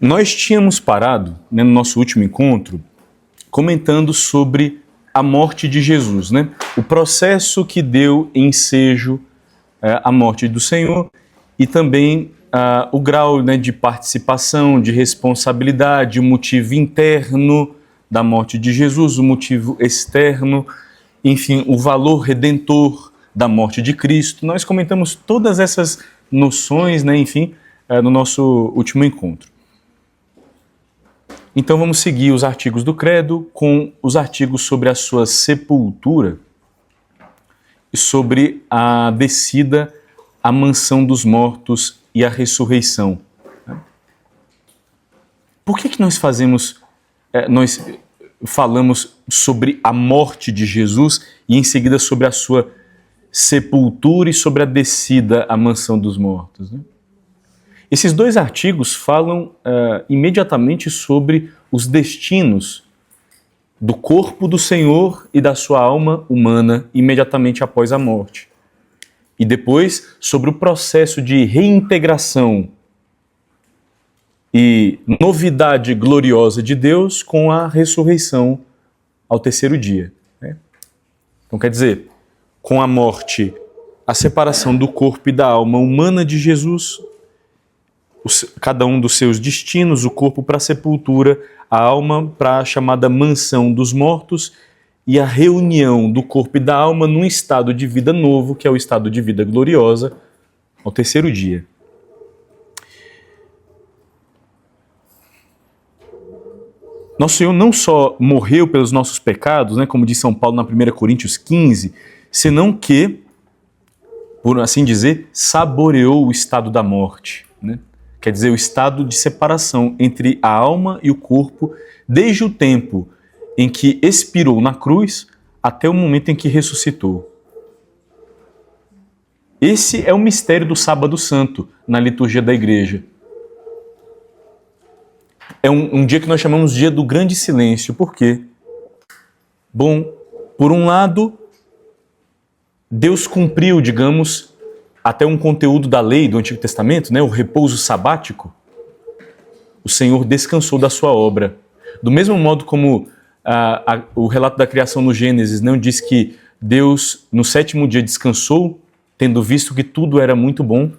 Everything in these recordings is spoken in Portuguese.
Nós tínhamos parado, né, no nosso último encontro, comentando sobre a morte de Jesus, né? O processo que deu ensejo à morte do Senhor e também o grau, né, de participação, de responsabilidade, o motivo interno da morte de Jesus, o motivo externo, enfim, o valor redentor da morte de Cristo. Nós comentamos todas essas noções, né, enfim, no nosso último encontro. Então vamos seguir os artigos do credo com os artigos sobre a sua sepultura e sobre a descida à mansão dos mortos e a ressurreição. Por que nós falamos sobre a morte de Jesus e em seguida sobre a sua sepultura e sobre a descida à mansão dos mortos, né? Esses dois artigos falam imediatamente sobre os destinos do corpo do Senhor e da sua alma humana imediatamente após a morte. E depois sobre o processo de reintegração e novidade gloriosa de Deus com a ressurreição ao terceiro dia, né? Então quer dizer, com a morte, a separação do corpo e da alma humana de Jesus, cada um dos seus destinos, o corpo para a sepultura, a alma para a chamada mansão dos mortos e a reunião do corpo e da alma num estado de vida novo, que é o estado de vida gloriosa, ao terceiro dia. Nosso Senhor não só morreu pelos nossos pecados, né, como diz São Paulo na 1 Coríntios 15, senão que, por assim dizer, saboreou o estado da morte, né? Quer dizer, o estado de separação entre a alma e o corpo, desde o tempo em que expirou na cruz até o momento em que ressuscitou. Esse é o mistério do Sábado Santo na liturgia da Igreja. É um dia que nós chamamos de dia do grande silêncio. Por quê? Bom, por um lado, Deus cumpriu, digamos, até um conteúdo da lei do Antigo Testamento, né, o repouso sabático. O Senhor descansou da sua obra. Do mesmo modo como o relato da criação no Gênesis não diz que Deus no sétimo dia descansou, tendo visto que tudo era muito bom,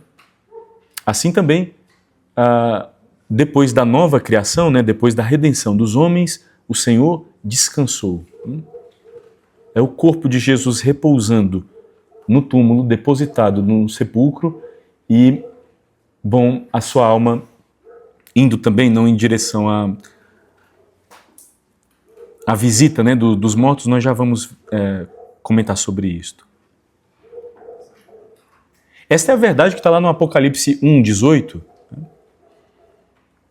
assim também, depois da nova criação, né, depois da redenção dos homens, o Senhor descansou. É o corpo de Jesus repousando no túmulo, depositado no sepulcro e, bom, a sua alma indo também não em direção à visita, né, dos mortos. Nós já vamos comentar sobre isto. Esta é a verdade que está lá no Apocalipse 1:18.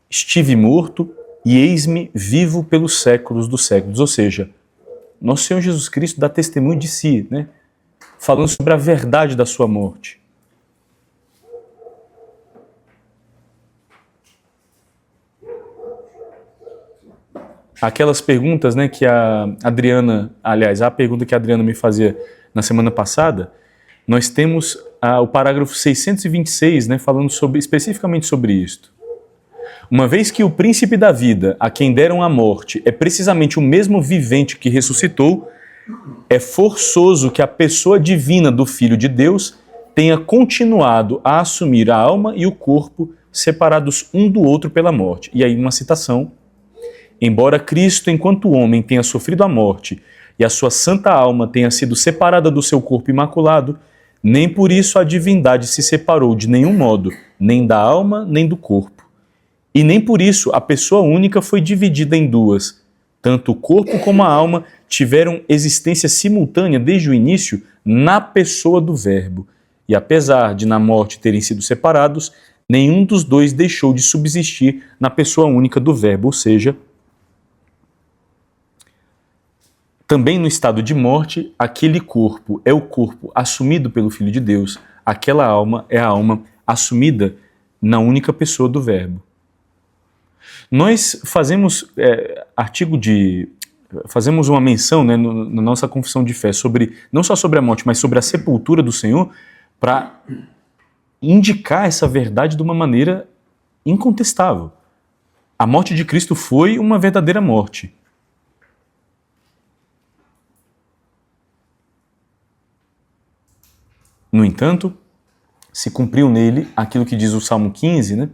Estive morto e eis-me vivo pelos séculos dos séculos. Ou seja, nosso Senhor Jesus Cristo dá testemunho de si, né? Falando sobre a verdade da sua morte. Aquelas perguntas, né, que a pergunta que a Adriana me fazia na semana passada, nós temos o parágrafo 626, né, falando especificamente sobre isto. Uma vez que o príncipe da vida, a quem deram a morte, é precisamente o mesmo vivente que ressuscitou, é forçoso que a pessoa divina do Filho de Deus tenha continuado a assumir a alma e o corpo separados um do outro pela morte. E aí uma citação: embora Cristo, enquanto homem, tenha sofrido a morte e a sua santa alma tenha sido separada do seu corpo imaculado, nem por isso a divindade se separou de nenhum modo, nem da alma, nem do corpo. E nem por isso a pessoa única foi dividida em duas. Tanto o corpo como a alma tiveram existência simultânea desde o início na pessoa do Verbo. E apesar de na morte terem sido separados, nenhum dos dois deixou de subsistir na pessoa única do Verbo, ou seja, também no estado de morte, aquele corpo é o corpo assumido pelo Filho de Deus, aquela alma é a alma assumida na única pessoa do Verbo. Nós fazemos fazemos uma menção, né, na nossa confissão de fé sobre, não só sobre a morte, mas sobre a sepultura do Senhor, para indicar essa verdade de uma maneira incontestável. A morte de Cristo foi uma verdadeira morte. No entanto, se cumpriu nele aquilo que diz o Salmo 15, né?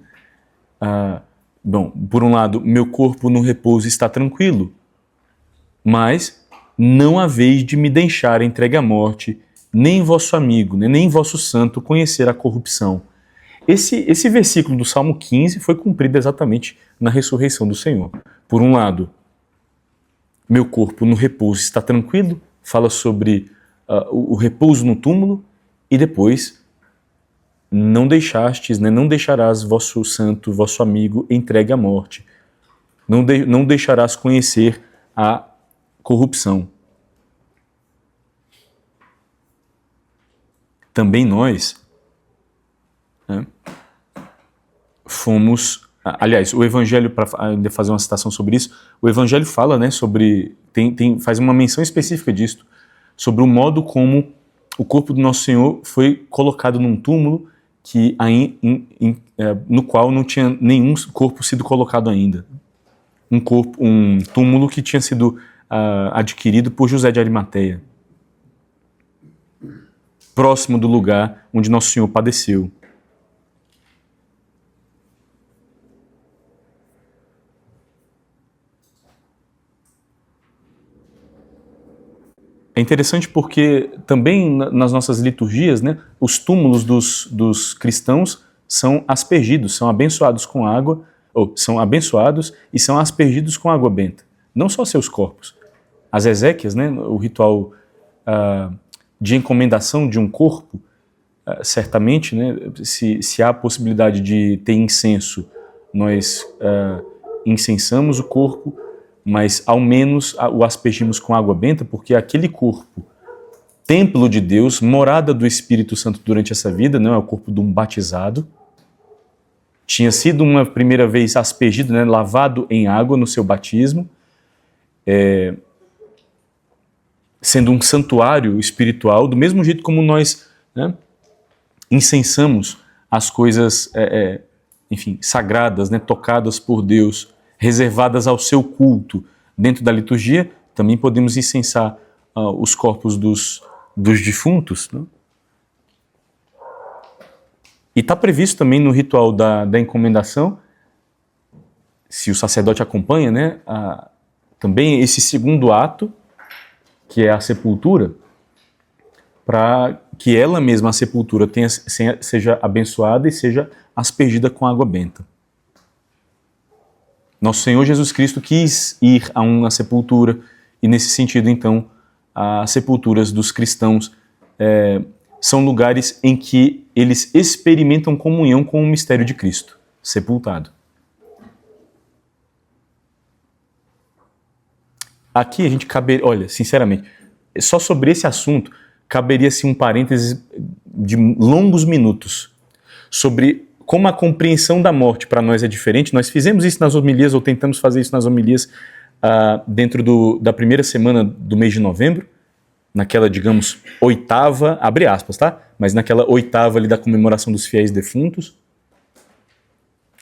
Bom, por um lado, meu corpo no repouso está tranquilo, mas não haveis de me deixar entregue à morte, nem vosso amigo, né, nem vosso santo conhecer a corrupção. Esse versículo do Salmo 15 foi cumprido exatamente na ressurreição do Senhor. Por um lado, meu corpo no repouso está tranquilo, fala sobre o repouso no túmulo, e depois, não deixastes, né, não deixarás vosso santo, vosso amigo entregue à morte. Não deixarás conhecer a corrupção. Também nós, né, fomos... Aliás, o Evangelho, para ainda fazer uma citação sobre isso, o Evangelho fala, né, sobre... faz uma menção específica disto, sobre o modo como o corpo do nosso Senhor foi colocado num túmulo no qual não tinha nenhum corpo sido colocado ainda. Um túmulo que tinha sido adquirido por José de Arimateia, próximo do lugar onde nosso Senhor padeceu. É interessante porque também nas nossas liturgias, né, os túmulos dos cristãos são aspergidos, são abençoados com água, ou são abençoados e são aspergidos com água benta. Não só seus corpos. As exéquias, né, o ritual de encomendação de um corpo, certamente, né, se há a possibilidade de ter incenso, nós incensamos o corpo, mas ao menos o aspergimos com água benta, porque aquele corpo, templo de Deus, morada do Espírito Santo durante essa vida, não é o corpo de um batizado, tinha sido uma primeira vez aspergido, né, lavado em água no seu batismo, sendo um santuário espiritual, do mesmo jeito como nós, né, incensamos as coisas, enfim, sagradas, né, tocadas por Deus, reservadas ao seu culto dentro da liturgia, também podemos incensar os corpos dos defuntos. Né? E está previsto também no ritual da encomendação, se o sacerdote acompanha, né, também esse segundo ato, que é a sepultura, para que ela mesma, a sepultura, seja abençoada e seja aspergida com água benta. Nosso Senhor Jesus Cristo quis ir a uma sepultura, e nesse sentido, então, as sepulturas dos cristãos são lugares em que eles experimentam comunhão com o mistério de Cristo, sepultado. Aqui a gente olha, sinceramente, só sobre esse assunto caberia-se um parênteses de longos minutos sobre como a compreensão da morte para nós é diferente. Nós fizemos isso nas homilias, ou tentamos fazer isso nas homilias, dentro da primeira semana do mês de novembro, naquela, digamos, oitava, abre aspas, tá? Mas naquela oitava ali da comemoração dos fiéis defuntos,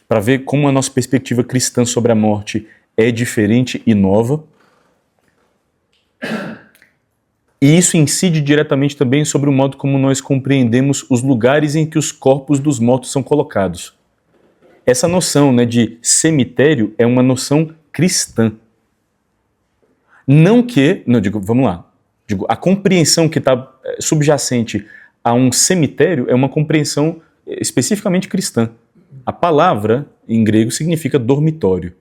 para ver como a nossa perspectiva cristã sobre a morte é diferente e nova. E isso incide diretamente também sobre o modo como nós compreendemos os lugares em que os corpos dos mortos são colocados. Essa noção, né, de cemitério é uma noção cristã. Vamos lá. A compreensão que está subjacente a um cemitério é uma compreensão especificamente cristã. A palavra, em grego, significa dormitório.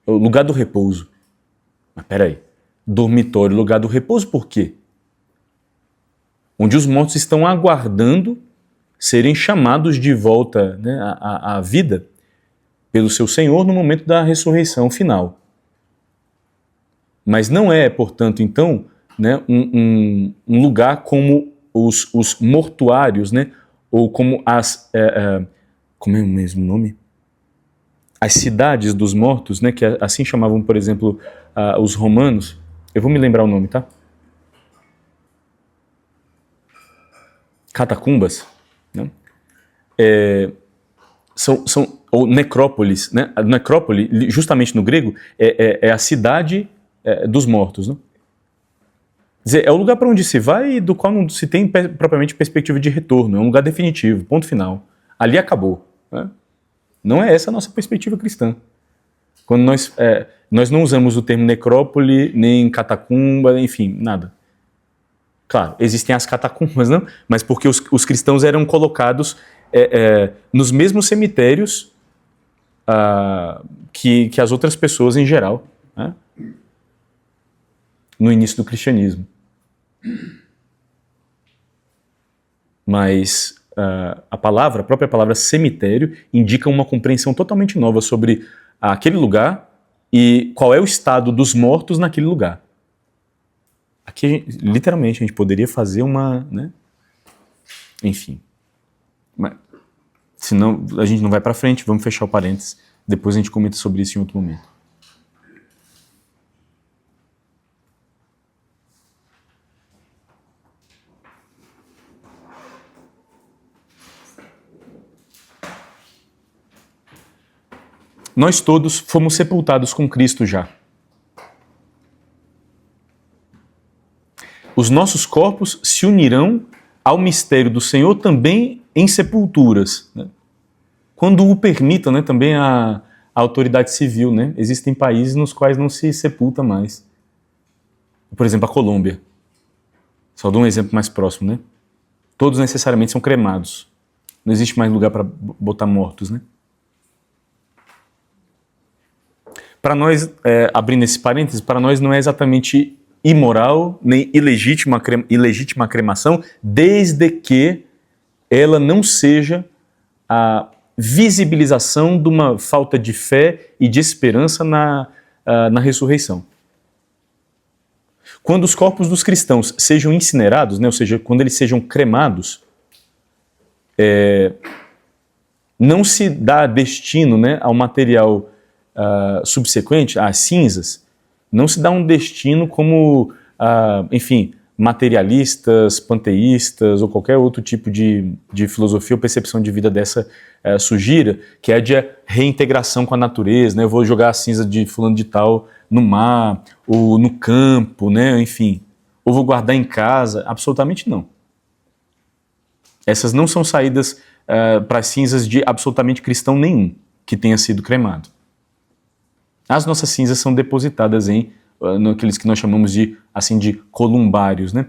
O lugar do repouso. Mas peraí. Dormitório, lugar do repouso, por quê? Onde os mortos estão aguardando serem chamados de volta, né, à vida pelo seu Senhor no momento da ressurreição final. Mas não é, portanto, então, né, um lugar como os mortuários, né, ou como como é o mesmo nome? As cidades dos mortos, né, que assim chamavam, por exemplo, os romanos. Eu vou me lembrar o nome, tá? Catacumbas, né? ou necrópolis, né? A necrópole, justamente no grego, é a cidade dos mortos, né? Quer dizer, é o lugar para onde se vai e do qual não se tem propriamente perspectiva de retorno. É um lugar definitivo, ponto final. Ali acabou, né? Não é essa a nossa perspectiva cristã. Quando nós não usamos o termo necrópole, nem catacumba, enfim, nada. Claro, existem as catacumbas, não? Mas porque os cristãos eram colocados nos mesmos cemitérios que as outras pessoas em geral, né? No início do cristianismo. Mas a própria palavra cemitério indica uma compreensão totalmente nova sobre aquele lugar e qual é o estado dos mortos naquele lugar. Aqui, literalmente, a gente poderia fazer uma, né? Enfim. Mas, senão a gente não vai para frente, vamos fechar o parênteses. Depois a gente comenta sobre isso em outro momento. Nós todos fomos sepultados com Cristo já. Os nossos corpos se unirão ao mistério do Senhor também em sepulturas, né? Quando o permitam, né, também a autoridade civil, né? Existem países nos quais não se sepulta mais. Por exemplo, a Colômbia. Só dou um exemplo mais próximo, né? Todos necessariamente são cremados. Não existe mais lugar para botar mortos, né? Para nós, abrindo esse parênteses, para nós não é exatamente imoral nem ilegítima a cremação, desde que ela não seja a visibilização de uma falta de fé e de esperança na ressurreição. Quando os corpos dos cristãos sejam incinerados, né, ou seja, quando eles sejam cremados, não se dá destino, né, ao material subsequente, às cinzas, não se dá um destino como, enfim, materialistas, panteístas ou qualquer outro tipo de filosofia ou percepção de vida dessa sugira, que é de reintegração com a natureza, né? Eu vou jogar a cinza de fulano de tal no mar, ou no campo, né? Enfim, ou vou guardar em casa. Absolutamente não. Essas não são saídas para as cinzas de absolutamente cristão nenhum que tenha sido cremado. As nossas cinzas são depositadas naqueles que nós chamamos de columbários, né?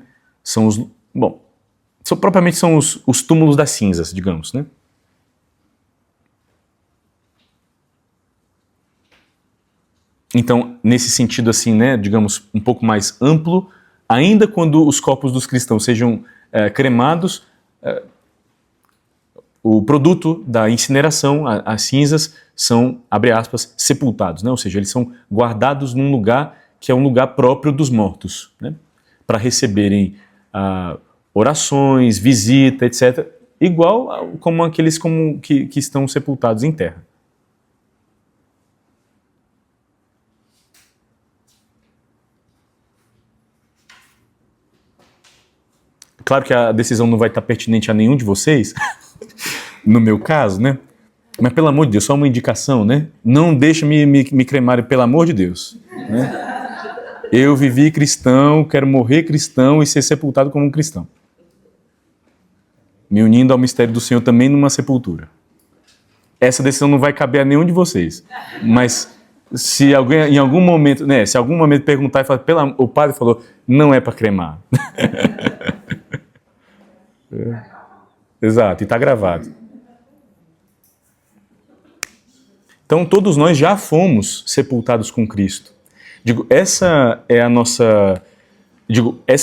Propriamente são os túmulos das cinzas, digamos, né? Então, nesse sentido assim, né, digamos, um pouco mais amplo, ainda quando os corpos dos cristãos sejam cremados, o produto da incineração, as cinzas, são, abre aspas, sepultados, né? Ou seja, eles são guardados num lugar que é um lugar próprio dos mortos, né? Para receberem orações, visita, etc., igual como aqueles que estão sepultados em terra. Claro que a decisão não vai estar pertinente a nenhum de vocês, no meu caso, né? Mas pelo amor de Deus, só uma indicação, né? Não deixa me cremarem, pelo amor de Deus, né? Eu vivi cristão, quero morrer cristão e ser sepultado como um cristão. Me unindo ao mistério do Senhor também numa sepultura. Essa decisão não vai caber a nenhum de vocês. Mas se alguém, em algum momento, né? Se algum momento perguntar e falar, o padre falou, não é para cremar. Exato, e está gravado. Então, todos nós já fomos sepultados com Cristo. Essa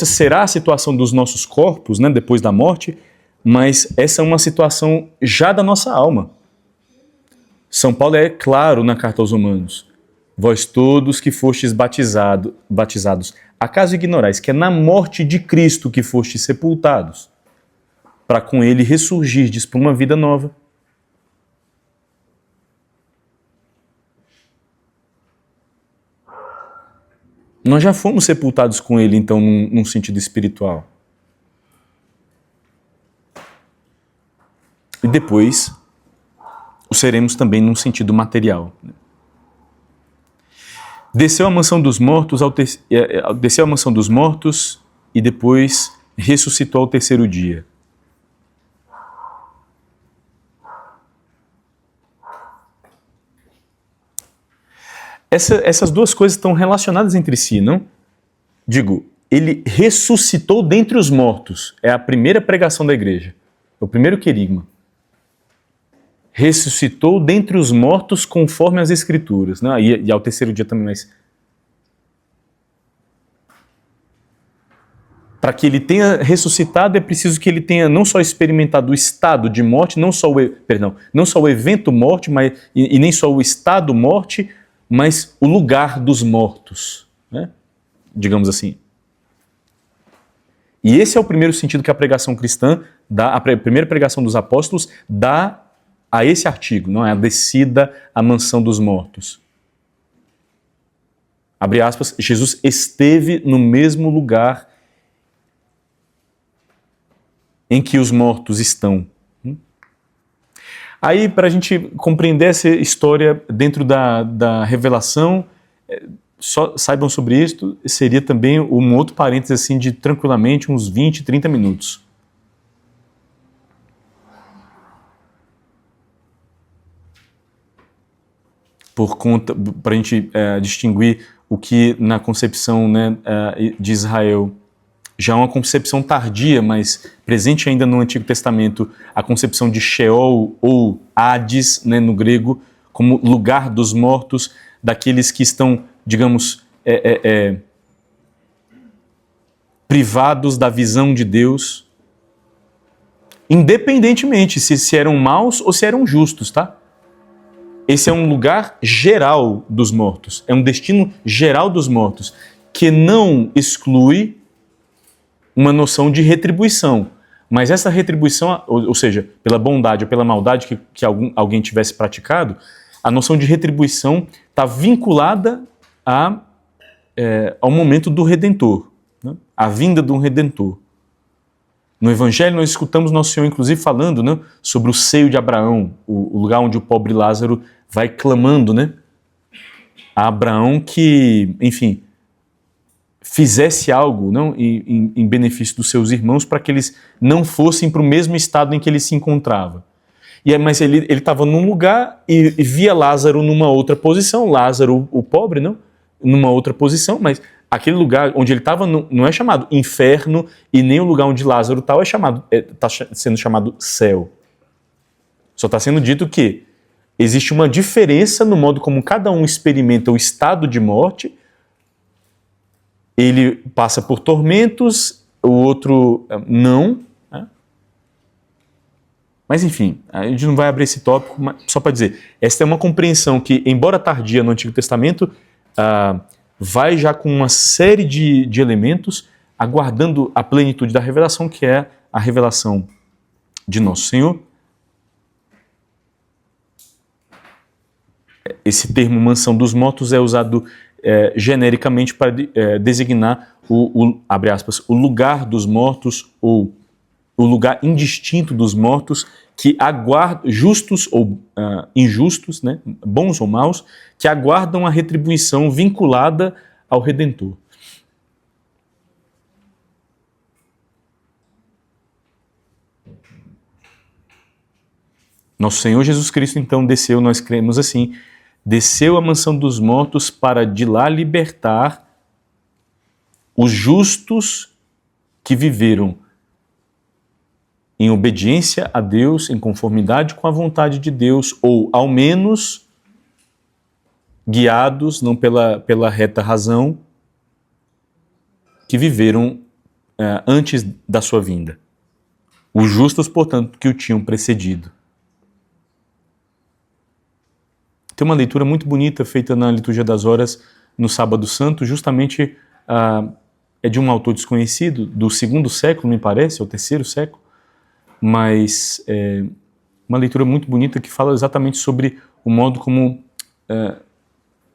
será a situação dos nossos corpos, né, depois da morte, mas essa é uma situação já da nossa alma. São Paulo é claro na carta aos Romanos. Vós todos que fostes batizados, acaso ignorais que é na morte de Cristo que fostes sepultados, para com ele ressurgirdes para uma vida nova. Nós já fomos sepultados com ele, então, num sentido espiritual. E depois, o seremos também num sentido material. Desceu à mansão dos mortos, desceu à mansão dos mortos e depois ressuscitou ao terceiro dia. Essas duas coisas estão relacionadas entre si, não? Digo, ele ressuscitou dentre os mortos. É a primeira pregação da igreja. É o primeiro querigma. Ressuscitou dentre os mortos conforme as Escrituras. Não? E ao terceiro dia também, mas... Para que ele tenha ressuscitado, é preciso que ele tenha não só experimentado o estado de morte, não só o evento morte, e nem só o estado morte, mas o lugar dos mortos, né? Digamos assim. E esse é o primeiro sentido que a pregação cristã dá, a primeira pregação dos apóstolos dá a esse artigo, não é? A descida à mansão dos mortos. Abre aspas, Jesus esteve no mesmo lugar em que os mortos estão. Aí, para a gente compreender essa história dentro da revelação, só saibam sobre isso, seria também um outro parênteses assim, de tranquilamente uns 20, 30 minutos. Para a gente distinguir o que na concepção, né, de Israel já é uma concepção tardia, mas presente ainda no Antigo Testamento, a concepção de Sheol ou Hades, né, no grego, como lugar dos mortos, daqueles que estão, digamos, privados da visão de Deus, independentemente se eram maus ou se eram justos, tá? Esse é um lugar geral dos mortos, é um destino geral dos mortos, que não exclui uma noção de retribuição. Mas essa retribuição, ou seja, pela bondade ou pela maldade que alguém tivesse praticado, a noção de retribuição está vinculada ao momento do Redentor, né? A vinda de um Redentor. No Evangelho nós escutamos Nosso Senhor, inclusive, falando, né, sobre o seio de Abraão, o lugar onde o pobre Lázaro vai clamando, né, a Abraão que, enfim, fizesse algo, não, em benefício dos seus irmãos, para que eles não fossem para o mesmo estado em que ele se encontrava. Mas ele estava num lugar e via Lázaro numa outra posição, Lázaro, o pobre, não, numa outra posição, mas aquele lugar onde ele estava não é chamado inferno e nem o lugar onde Lázaro está sendo chamado céu. Só está sendo dito que existe uma diferença no modo como cada um experimenta o estado de morte. Ele passa por tormentos, o outro não. Né? Mas enfim, a gente não vai abrir esse tópico, só para dizer, esta é uma compreensão que, embora tardia no Antigo Testamento, vai já com uma série de elementos, aguardando a plenitude da revelação, que é a revelação de Nosso Senhor. Esse termo mansão dos mortos é usado genericamente para designar abre aspas, o lugar dos mortos ou o lugar indistinto dos mortos que aguardam, justos ou injustos, né, bons ou maus, que aguardam a retribuição vinculada ao Redentor. Nosso Senhor Jesus Cristo, então, desceu, nós cremos assim, desceu à mansão dos mortos para de lá libertar os justos que viveram em obediência a Deus, em conformidade com a vontade de Deus, ou ao menos guiados, não pela reta razão, que viveram antes da sua vinda. Os justos, portanto, que o tinham precedido. Tem uma leitura muito bonita feita na Liturgia das Horas no Sábado Santo, justamente é de um autor desconhecido, do 2º século, me parece, ou 3º século, mas uma leitura muito bonita que fala exatamente sobre o modo como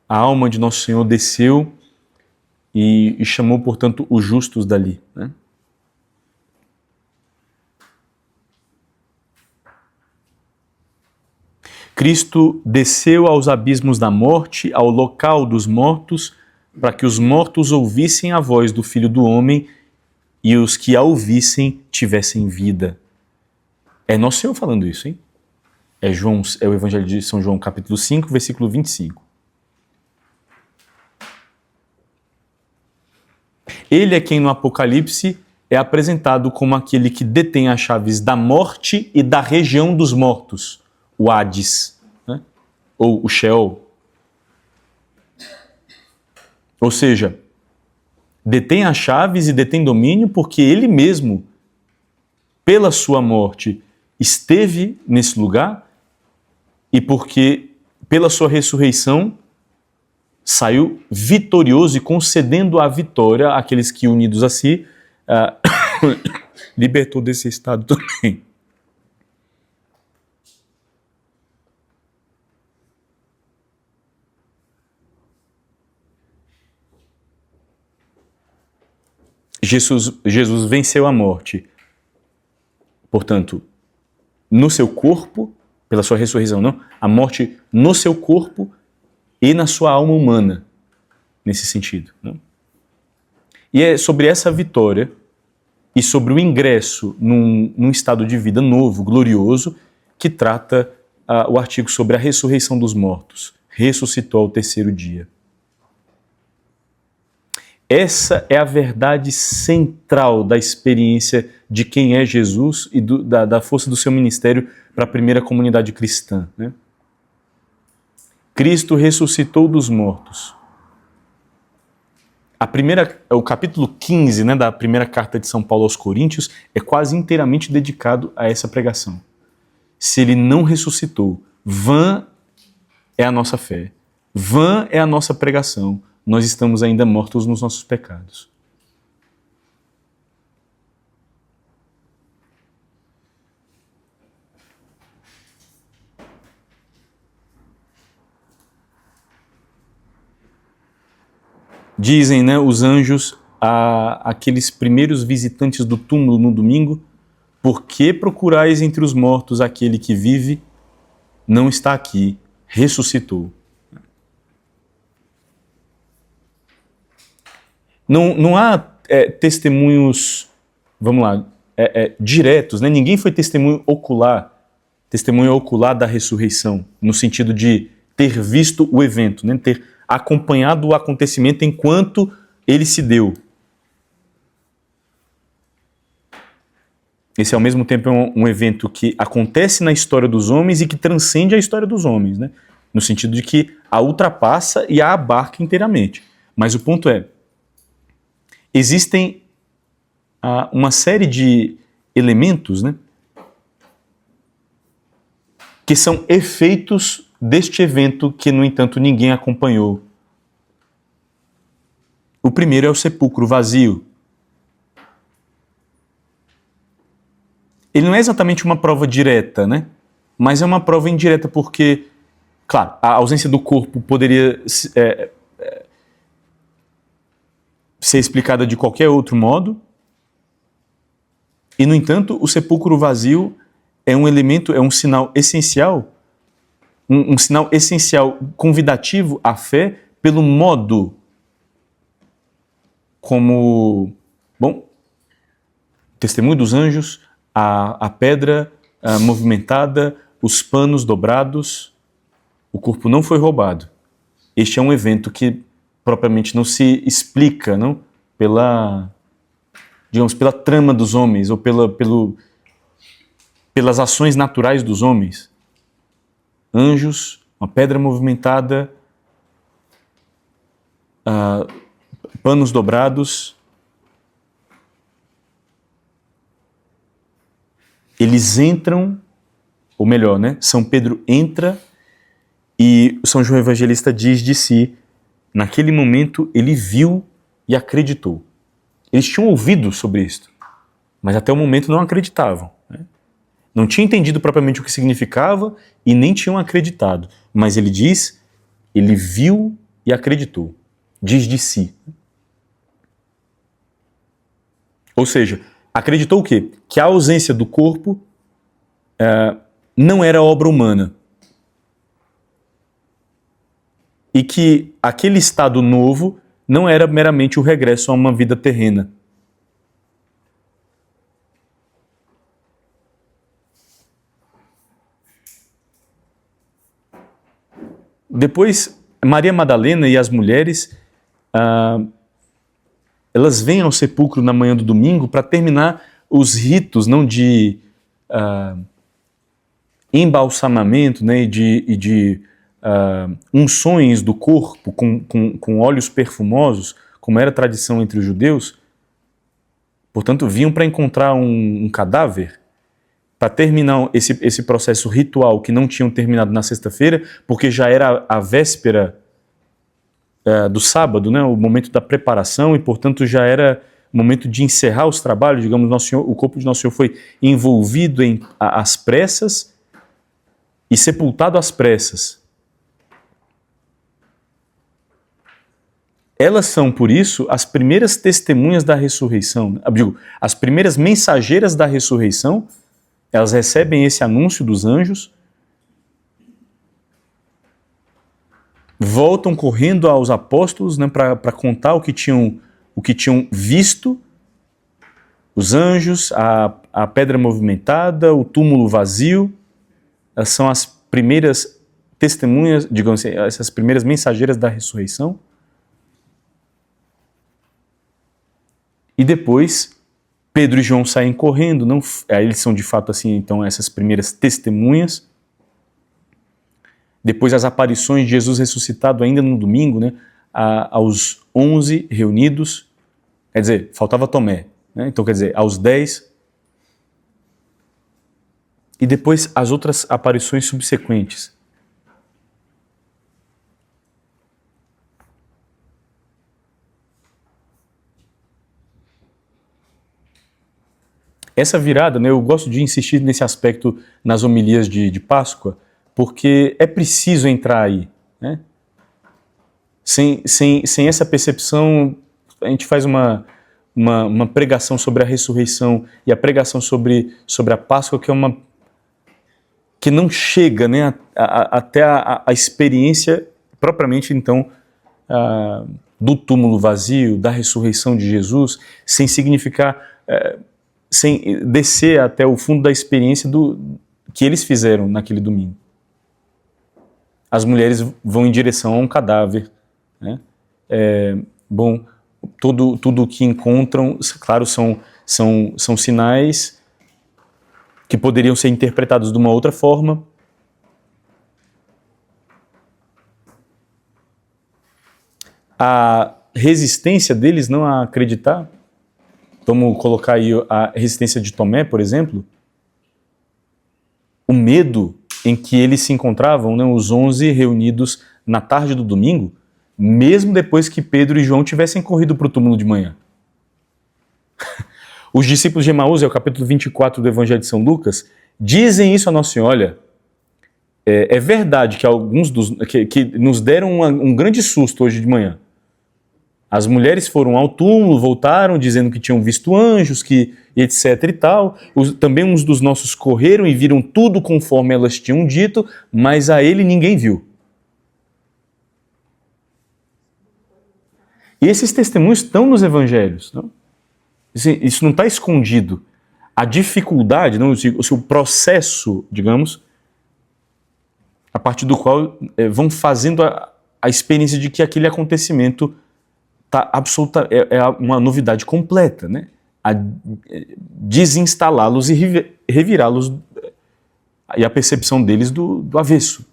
a alma de Nosso Senhor desceu e chamou, portanto, os justos dali, né? Cristo desceu aos abismos da morte, ao local dos mortos, para que os mortos ouvissem a voz do Filho do Homem e os que a ouvissem tivessem vida. É Nosso Senhor falando isso, hein? É o Evangelho de São João, capítulo 5, versículo 25. Ele é quem no Apocalipse é apresentado como aquele que detém as chaves da morte e da região dos mortos, o Hades, né? Ou o Sheol. Ou seja, detém as chaves e detém domínio porque ele mesmo, pela sua morte, esteve nesse lugar e porque, pela sua ressurreição, saiu vitorioso e concedendo a vitória àqueles que, unidos a si, libertou desse estado também. Jesus venceu a morte, portanto, no seu corpo, pela sua ressurreição, não? A morte no seu corpo e na sua alma humana, nesse sentido. Não? E é sobre essa vitória e sobre o ingresso num estado de vida novo, glorioso, que trata o artigo sobre a ressurreição dos mortos. Ressuscitou ao terceiro dia. Essa é a verdade central da experiência de quem é Jesus e da força do seu ministério para a primeira comunidade cristã. Né? Cristo ressuscitou dos mortos. O capítulo 15, né, da primeira carta de São Paulo aos Coríntios é quase inteiramente dedicado a essa pregação. Se ele não ressuscitou, vã é a nossa fé, vã é a nossa pregação, nós estamos ainda mortos nos nossos pecados. Dizem, né, os anjos àqueles primeiros visitantes do túmulo no domingo: por que procurais entre os mortos aquele que vive? Não está aqui, ressuscitou. Não há testemunhos, vamos lá, diretos, né? Ninguém foi testemunho ocular da ressurreição, no sentido de ter visto o evento, né? Ter acompanhado o acontecimento enquanto ele se deu. Esse, ao mesmo tempo, é um evento que acontece na história dos homens e que transcende a história dos homens, né? No sentido de que a ultrapassa e a abarca inteiramente. Mas o ponto é, existem uma série de elementos, né, que são efeitos deste evento que, no entanto, ninguém acompanhou. O primeiro é o sepulcro vazio. Ele não é exatamente uma prova direta, né? Mas é uma prova indireta porque, claro, a ausência do corpo poderia ser explicada de qualquer outro modo. E, no entanto, o sepulcro vazio é um elemento, é um sinal essencial, um sinal essencial convidativo à fé pelo modo como, bom, testemunho dos anjos, a pedra movimentada, os panos dobrados, o corpo não foi roubado. Este é um evento que propriamente não se explica, não? Pela trama dos homens ou pelas ações naturais dos homens. Anjos, uma pedra movimentada, panos dobrados. Eles entram, ou melhor, né? São Pedro entra e São João Evangelista diz de si, naquele momento ele viu e acreditou. Eles tinham ouvido sobre isto, mas até o momento não acreditavam. Né? Não tinham entendido propriamente o que significava e nem tinham acreditado. Mas ele diz, ele viu e acreditou. Diz de si. Ou seja, acreditou o quê? Que a ausência do corpo não era obra humana. e que aquele estado novo não era meramente o regresso a uma vida terrena. Depois, Maria Madalena e as mulheres, elas vêm ao sepulcro na manhã do domingo para terminar os ritos, não de embalsamamento, né, e de unções do corpo com óleos perfumosos, como era a tradição entre os judeus. Portanto, vinham para encontrar um cadáver, para terminar esse processo ritual que não tinham terminado na sexta-feira, porque já era a véspera do sábado, né, o momento da preparação, e portanto já era o momento de encerrar os trabalhos. Digamos, Nosso Senhor, o corpo de Nosso Senhor foi envolvido às pressas e sepultado às pressas. Elas são, por isso, as primeiras testemunhas da ressurreição. Digo, as primeiras mensageiras da ressurreição. Elas recebem esse anúncio dos anjos, voltam correndo aos apóstolos, né, para contar o que tinham visto, os anjos, a pedra movimentada, o túmulo vazio. Elas são as primeiras testemunhas, digamos assim, essas primeiras mensageiras da ressurreição. E depois Pedro e João saem correndo, aí eles são de fato assim, então, essas primeiras testemunhas. Depois as aparições de Jesus ressuscitado ainda no domingo, né, aos 11 reunidos, quer dizer, faltava Tomé, né, então quer dizer, aos 10. E depois as outras aparições subsequentes. Essa virada, né, eu gosto de insistir nesse aspecto nas homilias de Páscoa, porque é preciso entrar aí. Né? Sem essa percepção, a gente faz uma pregação sobre a ressurreição e a pregação sobre a Páscoa, que não chega, né, até a experiência propriamente, então, do túmulo vazio, da ressurreição de Jesus, sem significar... sem descer até o fundo da experiência que eles fizeram naquele domingo. As mulheres vão em direção a um cadáver. Né? Tudo o que encontram, claro, são sinais que poderiam ser interpretados de uma outra forma. A resistência deles não a acreditar, vamos colocar aí a resistência de Tomé, por exemplo, o medo em que eles se encontravam, né, os 11 reunidos na tarde do domingo, mesmo depois que Pedro e João tivessem corrido para o túmulo de manhã. Os discípulos de Emaús, é o capítulo 24 do Evangelho de São Lucas, dizem isso a Nossa Senhora: olha, é verdade que alguns que nos deram um grande susto hoje de manhã. As mulheres foram ao túmulo, voltaram dizendo que tinham visto anjos, que etc e tal. Também uns dos nossos correram e viram tudo conforme elas tinham dito, mas a ele ninguém viu. E esses testemunhos estão nos evangelhos. Não? Isso não está escondido. A dificuldade, não, o seu processo, digamos, a partir do qual vão fazendo a experiência de que aquele acontecimento é uma novidade completa, né? A desinstalá-los e revirá-los, e a percepção deles do avesso.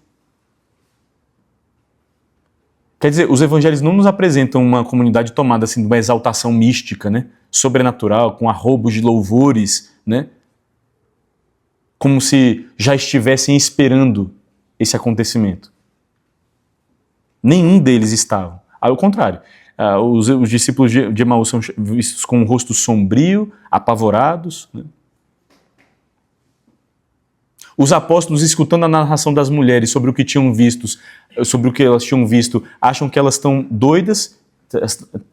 Quer dizer, os evangelhos não nos apresentam uma comunidade tomada assim, de uma exaltação mística, né? Sobrenatural, com arrobos de louvores, né? Como se já estivessem esperando esse acontecimento. Nenhum deles estava. Ao contrário. Os discípulos de Emaús são vistos com um rosto sombrio, apavorados. Né? Os apóstolos, escutando a narração das mulheres sobre o que elas tinham visto, acham que elas estão doidas,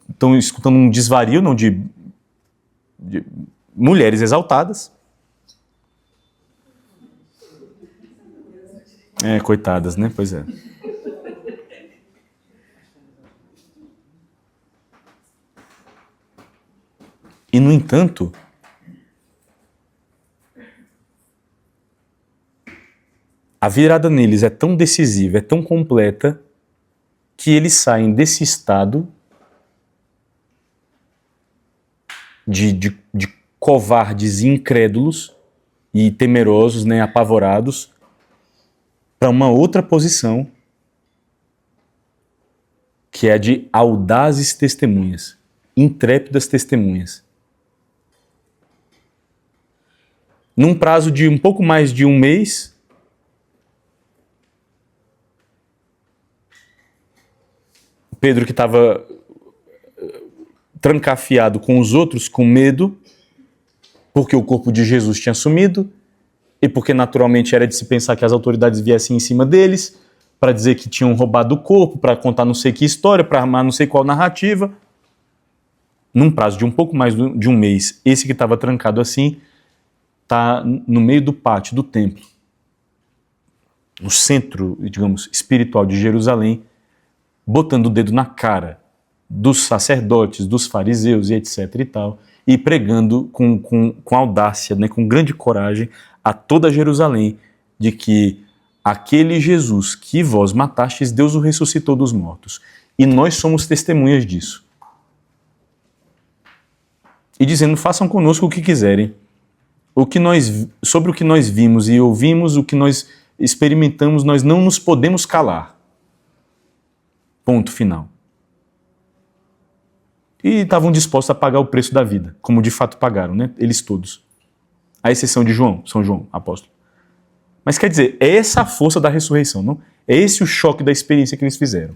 estão escutando um desvario, não de mulheres exaltadas. Coitadas, né? Pois é. E, no entanto, a virada neles é tão decisiva, é tão completa, que eles saem desse estado de covardes e incrédulos e temerosos, né, apavorados, para uma outra posição, que é de audazes testemunhas, intrépidas testemunhas. Num prazo de um pouco mais de um mês, Pedro, que estava trancafiado com os outros, com medo, porque o corpo de Jesus tinha sumido, e porque naturalmente era de se pensar que as autoridades viessem em cima deles, para dizer que tinham roubado o corpo, para contar não sei que história, para armar não sei qual narrativa. Num prazo de um pouco mais de um mês, esse que estava trancado assim, está no meio do pátio do templo, no centro, digamos, espiritual de Jerusalém, botando o dedo na cara dos sacerdotes, dos fariseus e etc e tal, e pregando com audácia, né, com grande coragem a toda Jerusalém, de que aquele Jesus que vós matastes, Deus o ressuscitou dos mortos. E nós somos testemunhas disso. E dizendo, façam conosco o que quiserem. Sobre o que nós vimos e ouvimos, o que nós experimentamos, nós não nos podemos calar. Ponto final. E estavam dispostos a pagar o preço da vida, como de fato pagaram, né? Eles todos. À exceção de João, São João, apóstolo. Mas quer dizer, é essa a força da ressurreição, não? É esse o choque da experiência que eles fizeram.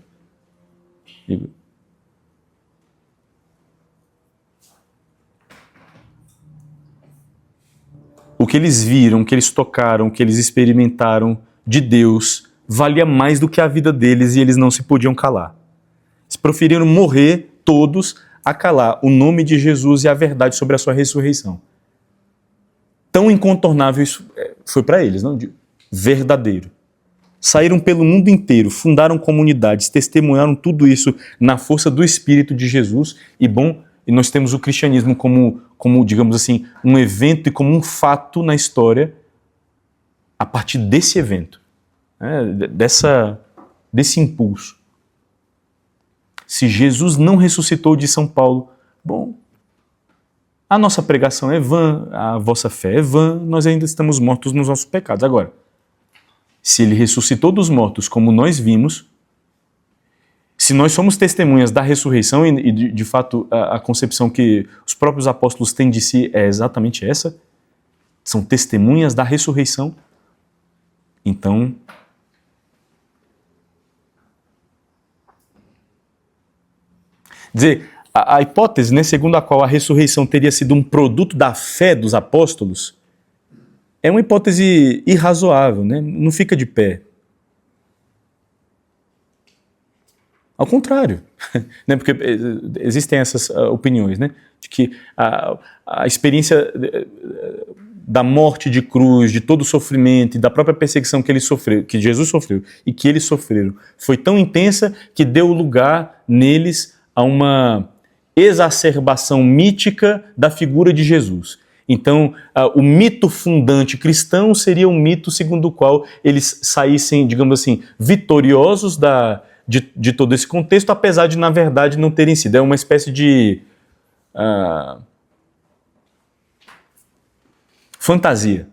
O que eles viram, o que eles tocaram, o que eles experimentaram de Deus, valia mais do que a vida deles e eles não se podiam calar. Eles preferiram morrer todos a calar o nome de Jesus e a verdade sobre a sua ressurreição. Tão incontornável isso foi para eles, não? Verdadeiro. Saíram pelo mundo inteiro, fundaram comunidades, testemunharam tudo isso na força do Espírito de Jesus. E nós temos o cristianismo como, digamos assim, um evento e como um fato na história a partir desse evento, né? Desse impulso. Se Jesus não ressuscitou de São Paulo, a nossa pregação é vã, a vossa fé é vã, nós ainda estamos mortos nos nossos pecados. Agora, se ele ressuscitou dos mortos como nós vimos, se nós somos testemunhas da ressurreição e de fato a concepção que os próprios apóstolos têm de si é exatamente essa, são testemunhas da ressurreição, então dizer, a hipótese, né, segundo a qual a ressurreição teria sido um produto da fé dos apóstolos é uma hipótese irrazoável, né? Não fica de pé. Ao contrário, né? Porque existem essas opiniões, né? De que a experiência da morte de cruz, de todo o sofrimento e da própria perseguição que ele sofreu, que Jesus sofreu e que eles sofreram, foi tão intensa que deu lugar neles a uma exacerbação mítica da figura de Jesus. Então, o mito fundante cristão seria um mito segundo o qual eles saíssem, digamos assim, vitoriosos de todo esse contexto, apesar de, na verdade, não terem sido. É uma espécie de fantasia.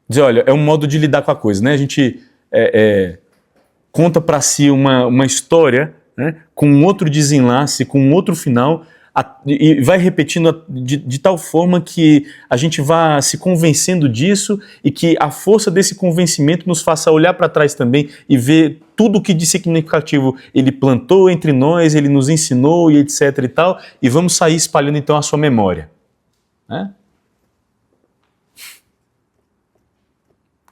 Dizer, olha, é um modo de lidar com a coisa, né? A gente conta para si uma história, né, com um outro desenlace, com um outro final, e vai repetindo de tal forma que a gente vá se convencendo disso e que a força desse convencimento nos faça olhar para trás também e ver tudo o que de significativo ele plantou entre nós, ele nos ensinou e etc e tal, e vamos sair espalhando então a sua memória. Né?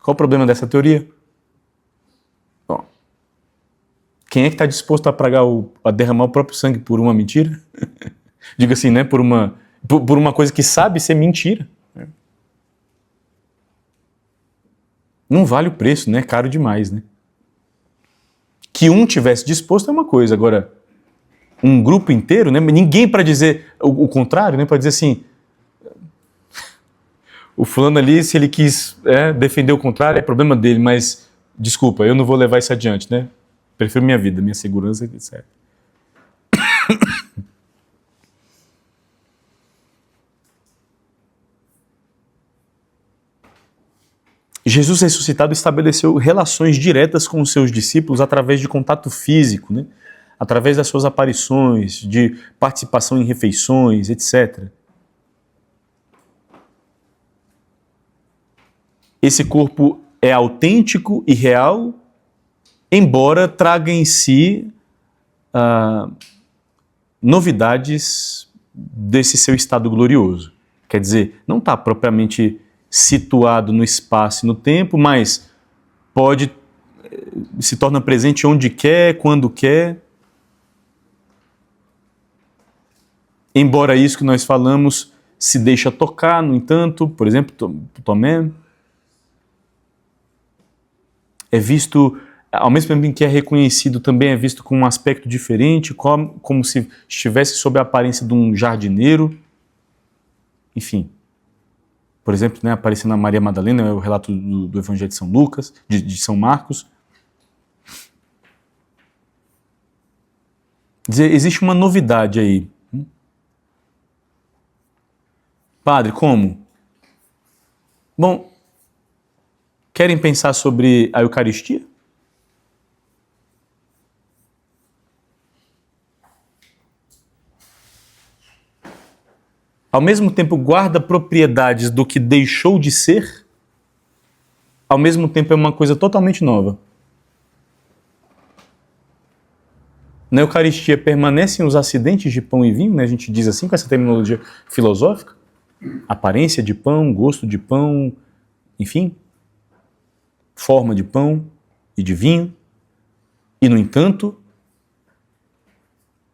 Qual o problema dessa teoria? Quem é que está disposto a derramar o próprio sangue por uma mentira? Diga assim, né? Por uma coisa que sabe ser mentira. Não vale o preço, né? É caro demais, né? Que um tivesse disposto é uma coisa. Agora, um grupo inteiro, né? Ninguém para dizer o contrário, né? Para dizer assim, o fulano ali, se ele quis defender o contrário, é problema dele, mas desculpa, eu não vou levar isso adiante, né? Prefiro minha vida, minha segurança, etc. Jesus ressuscitado estabeleceu relações diretas com os seus discípulos através de contato físico, né? Através das suas aparições, de participação em refeições, etc. Esse corpo é autêntico e real, embora traga em si novidades desse seu estado glorioso. Quer dizer, não está propriamente situado no espaço e no tempo, mas se torna presente onde quer, quando quer. Embora isso que nós falamos se deixa tocar, no entanto, por exemplo, Tomé é visto, ao mesmo tempo em que é reconhecido, também é visto com um aspecto diferente, como se estivesse sob a aparência de um jardineiro. Enfim. Por exemplo, né, aparecendo a Maria Madalena, é o relato do Evangelho de São Lucas, de São Marcos. Dizer, existe uma novidade aí. Padre, como? Bom, querem pensar sobre a Eucaristia? Ao mesmo tempo guarda propriedades do que deixou de ser, ao mesmo tempo é uma coisa totalmente nova. Na Eucaristia permanecem os acidentes de pão e vinho, né? A gente diz assim com essa terminologia filosófica, aparência de pão, gosto de pão, enfim, forma de pão e de vinho, e no entanto,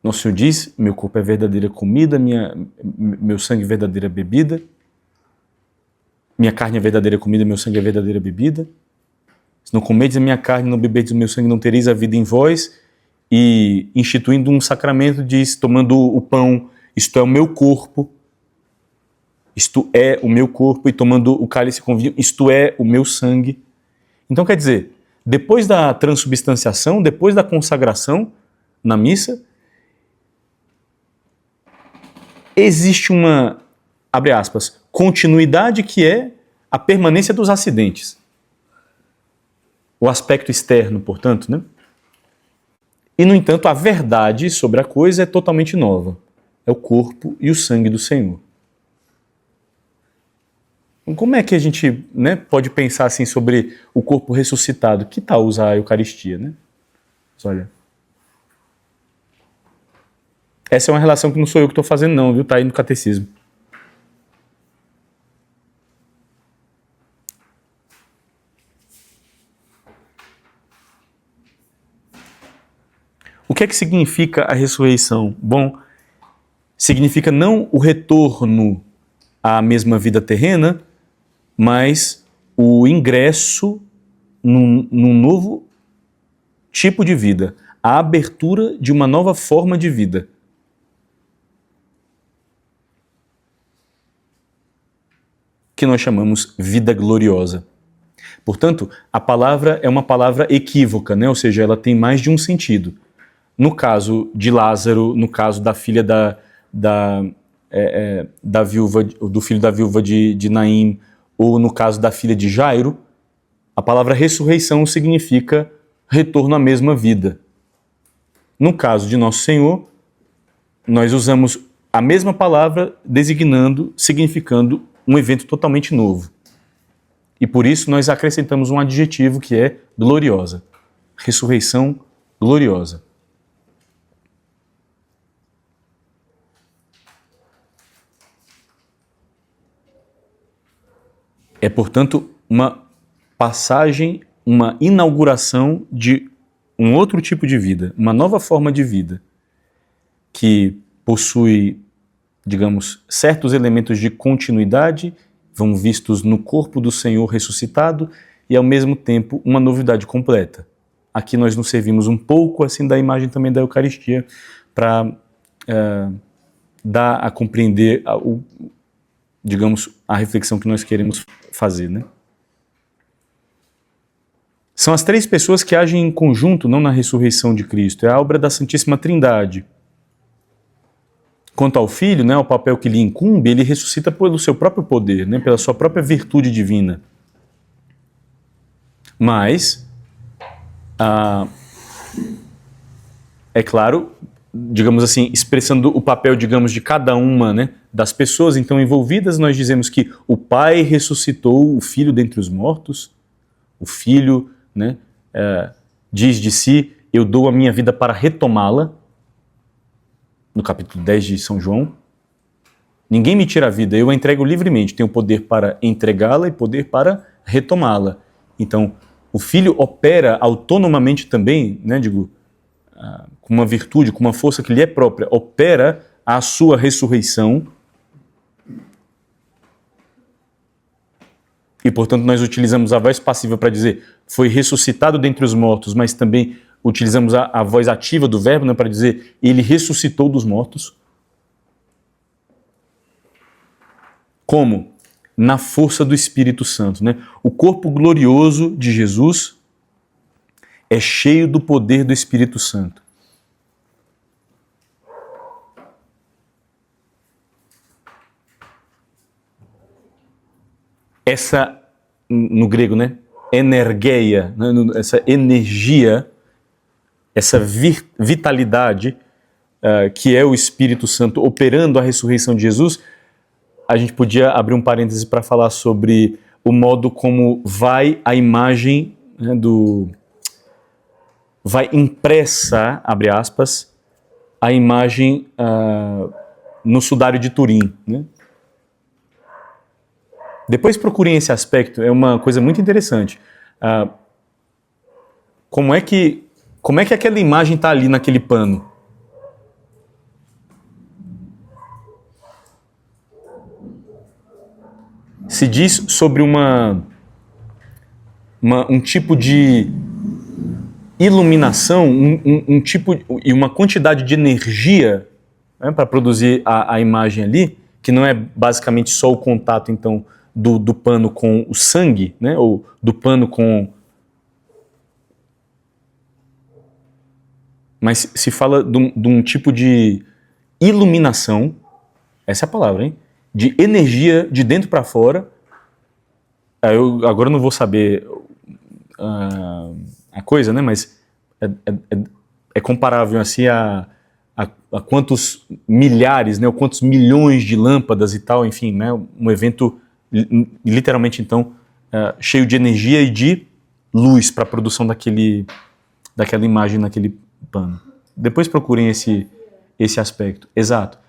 Nosso Senhor diz, meu corpo é verdadeira comida, meu sangue é verdadeira bebida, minha carne é verdadeira comida, meu sangue é verdadeira bebida. Se não comedes a minha carne, não bebedes o meu sangue, não tereis a vida em vós. E instituindo um sacramento, diz, tomando o pão, isto é o meu corpo, isto é o meu corpo, e tomando o cálice com vinho, isto é o meu sangue. Então quer dizer, depois da transubstanciação, depois da consagração na missa, existe uma, abre aspas, continuidade que é a permanência dos acidentes. O aspecto externo, portanto, né? E, no entanto, a verdade sobre a coisa é totalmente nova. É o corpo e o sangue do Senhor. Então, como é que a gente, né, pode pensar assim sobre o corpo ressuscitado? Que tal usar a Eucaristia, né? Mas olha, essa é uma relação que não sou eu que estou fazendo não, viu? Está aí no catecismo. O que é que significa a ressurreição? Bom, significa não o retorno à mesma vida terrena, mas o ingresso num novo tipo de vida, a abertura de uma nova forma de vida. Que nós chamamos vida gloriosa. Portanto, a palavra é uma palavra equívoca, né? Ou seja, ela tem mais de um sentido. No caso de Lázaro, no caso da filha da viúva, do filho da viúva de Naim, ou no caso da filha de Jairo, a palavra ressurreição significa retorno à mesma vida. No caso de Nosso Senhor, nós usamos a mesma palavra designando, significando um evento totalmente novo. E por isso nós acrescentamos um adjetivo que é gloriosa. Ressurreição gloriosa. É, portanto, uma passagem, uma inauguração de um outro tipo de vida, uma nova forma de vida, que possui, digamos, certos elementos de continuidade, vão vistos no corpo do Senhor ressuscitado, e ao mesmo tempo uma novidade completa. Aqui nós nos servimos um pouco assim da imagem também da Eucaristia, para dar a compreender digamos, a reflexão que nós queremos fazer, né? São as três pessoas que agem em conjunto, não na ressurreição de Cristo. É a obra da Santíssima Trindade. Quanto ao Filho, né, o papel que lhe incumbe, ele ressuscita pelo seu próprio poder, né, pela sua própria virtude divina. Mas, é claro, digamos assim, expressando o papel, digamos, de cada uma, né, das pessoas então envolvidas, nós dizemos que o Pai ressuscitou o Filho dentre os mortos, o Filho, né, diz de si, eu dou a minha vida para retomá-la, no capítulo 10 de São João. Ninguém me tira a vida, eu a entrego livremente, tenho poder para entregá-la e poder para retomá-la. Então, o Filho opera autonomamente também, né, com uma virtude, com uma força que lhe é própria, opera a sua ressurreição. E, portanto, nós utilizamos a voz passiva para dizer foi ressuscitado dentre os mortos, mas também utilizamos a voz ativa do verbo, né, para dizer ele ressuscitou dos mortos. Como? Na força do Espírito Santo, né? O corpo glorioso de Jesus é cheio do poder do Espírito Santo. Essa, no grego, né? Energeia, né? Essa energia, essa vitalidade que é o Espírito Santo operando a ressurreição de Jesus, a gente podia abrir um parêntese para falar sobre o modo como vai a imagem, né, vai impressa, abre aspas, a imagem no sudário de Turim, né? Depois procurem esse aspecto, é uma coisa muito interessante. Como é que aquela imagem está ali naquele pano? Se diz sobre um tipo de iluminação, um tipo e uma quantidade de energia, né, para produzir a imagem ali, que não é basicamente só o contato, então, do pano com o sangue, né, ou do pano com... Mas se fala de um tipo de iluminação, essa é a palavra, hein? De energia de dentro para fora. Eu agora não vou saber a coisa, né? Mas é comparável assim a quantos milhares, né? Ou quantos milhões de lâmpadas e tal, enfim, né? Um evento literalmente então cheio de energia e de luz para a produção daquela imagem naquele pano. Depois procurem esse aspecto. Exato.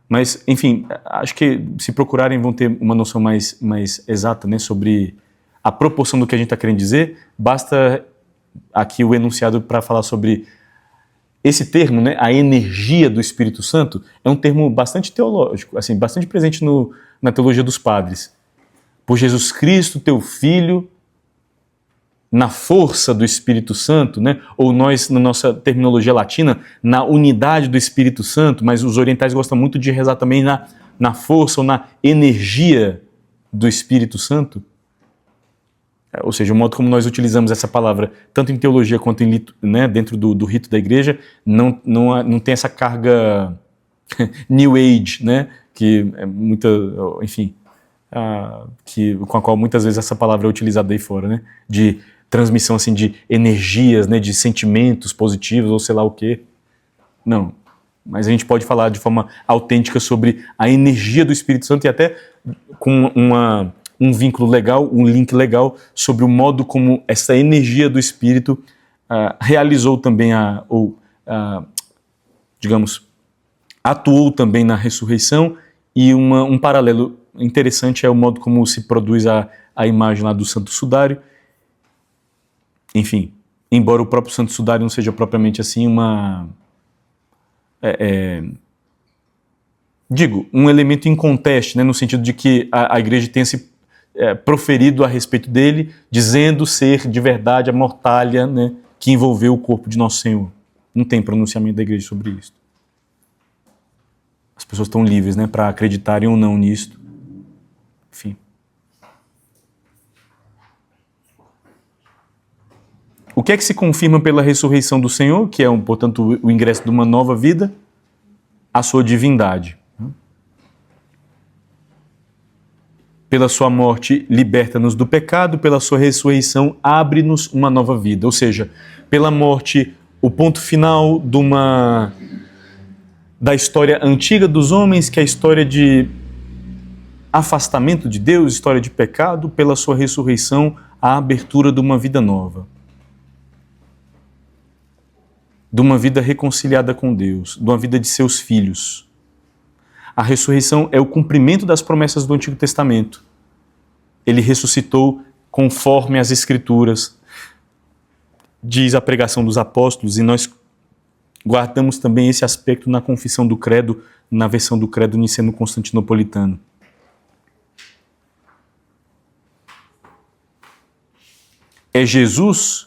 Mas, enfim, acho que se procurarem vão ter uma noção mais exata, né, sobre a proporção do que a gente está querendo dizer. Basta aqui o enunciado para falar sobre esse termo, né, a energia do Espírito Santo, é um termo bastante teológico, assim, bastante presente na teologia dos padres. Por Jesus Cristo, teu Filho, na força do Espírito Santo, né? Ou nós, na nossa terminologia latina, na unidade do Espírito Santo, mas os orientais gostam muito de rezar também na força ou na energia do Espírito Santo. Ou seja, o modo como nós utilizamos essa palavra, tanto em teologia quanto né, dentro do rito da igreja, não tem essa carga New Age, né? Que é muita, enfim, com a qual muitas vezes essa palavra é utilizada aí fora, né? De transmissão assim de energias, né, de sentimentos positivos ou sei lá o quê. Não, mas a gente pode falar de forma autêntica sobre a energia do Espírito Santo e até com um vínculo legal, um link legal sobre o modo como essa energia do Espírito realizou também digamos, atuou também na ressurreição. E um paralelo interessante é o modo como se produz a imagem lá do Santo Sudário. Enfim, embora o próprio Santo Sudário não seja propriamente assim um elemento inconteste, né, no sentido de que a igreja tenha se proferido a respeito dele, dizendo ser de verdade a mortalha, né, que envolveu o corpo de Nosso Senhor. Não tem pronunciamento da igreja sobre isso. As pessoas estão livres, né, para acreditarem ou não nisto. Enfim. O que é que se confirma pela ressurreição do Senhor, que é, portanto, o ingresso de uma nova vida? A sua divindade. Pela sua morte, liberta-nos do pecado, pela sua ressurreição, abre-nos uma nova vida. Ou seja, pela morte, o ponto final da história antiga dos homens, que é a história de afastamento de Deus, história de pecado, pela sua ressurreição, a abertura de uma vida nova. De uma vida reconciliada com Deus, de uma vida de seus filhos. A ressurreição é o cumprimento das promessas do Antigo Testamento. Ele ressuscitou conforme as Escrituras, diz a pregação dos apóstolos, e nós guardamos também esse aspecto na confissão do credo, na versão do credo niceno-constantinopolitano. É Jesus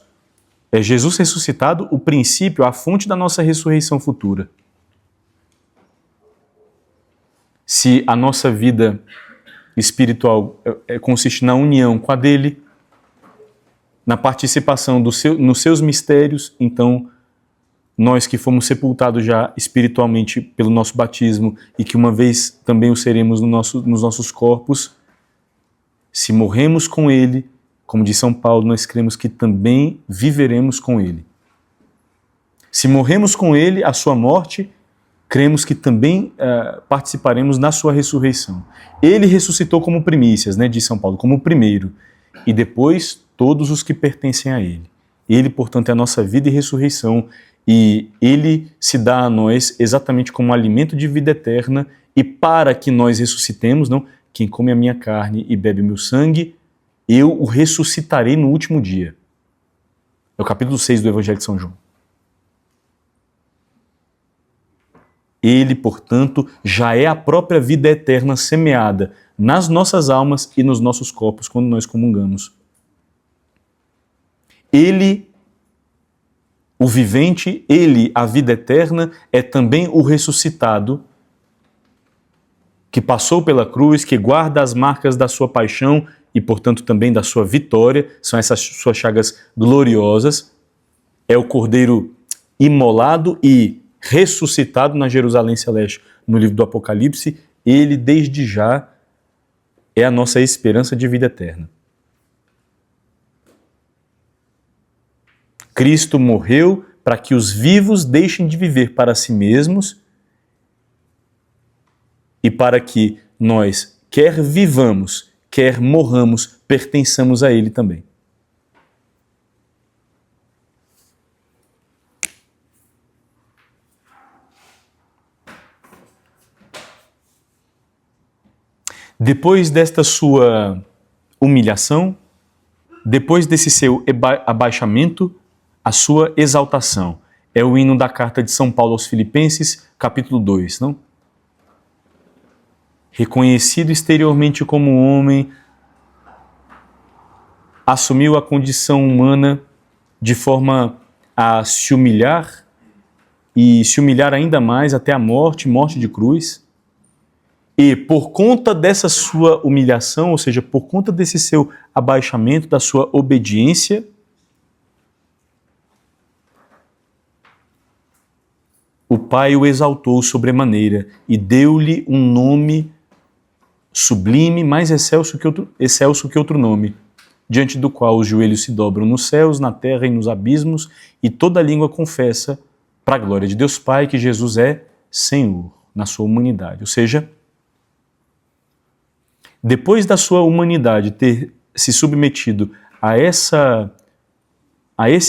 ressuscitado o princípio, a fonte da nossa ressurreição futura. Se a nossa vida espiritual consiste na união com a dele, na participação nos seus mistérios, então nós que fomos sepultados já espiritualmente pelo nosso batismo e que uma vez também o seremos nos nossos corpos, se morremos com ele, como diz São Paulo, nós cremos que também viveremos com ele. Se morremos com ele, a sua morte, cremos que também participaremos na sua ressurreição. Ele ressuscitou como primícias, né, diz São Paulo, como o primeiro, e depois todos os que pertencem a ele. Ele, portanto, é a nossa vida e ressurreição, e ele se dá a nós exatamente como alimento de vida eterna, e para que nós ressuscitemos, não, quem come a minha carne e bebe o meu sangue, eu o ressuscitarei no último dia. É o capítulo 6 do Evangelho de São João. Ele, portanto, já é a própria vida eterna semeada nas nossas almas e nos nossos corpos quando nós comungamos. Ele, o vivente, ele, a vida eterna, é também o ressuscitado que passou pela cruz, que guarda as marcas da sua paixão e, portanto, também da sua vitória, são essas suas chagas gloriosas, é o Cordeiro imolado e ressuscitado na Jerusalém Celeste, no livro do Apocalipse, ele desde já é a nossa esperança de vida eterna. Cristo morreu para que os vivos deixem de viver para si mesmos e para que nós, quer vivamos, quer morramos, pertençamos a Ele também. Depois desta sua humilhação, depois desse seu abaixamento, a sua exaltação. É o hino da carta de São Paulo aos Filipenses, capítulo 2, não? Reconhecido exteriormente como homem, assumiu a condição humana de forma a se humilhar e se humilhar ainda mais até a morte de cruz. E por conta dessa sua humilhação, ou seja, por conta desse seu abaixamento, da sua obediência, o Pai o exaltou sobremaneira e deu-lhe um nome sublime, mais excelso que outro nome, diante do qual os joelhos se dobram nos céus, na terra e nos abismos, e toda língua confessa, para a glória de Deus Pai, que Jesus é Senhor, na sua humanidade. Ou seja, depois da sua humanidade ter se submetido a esse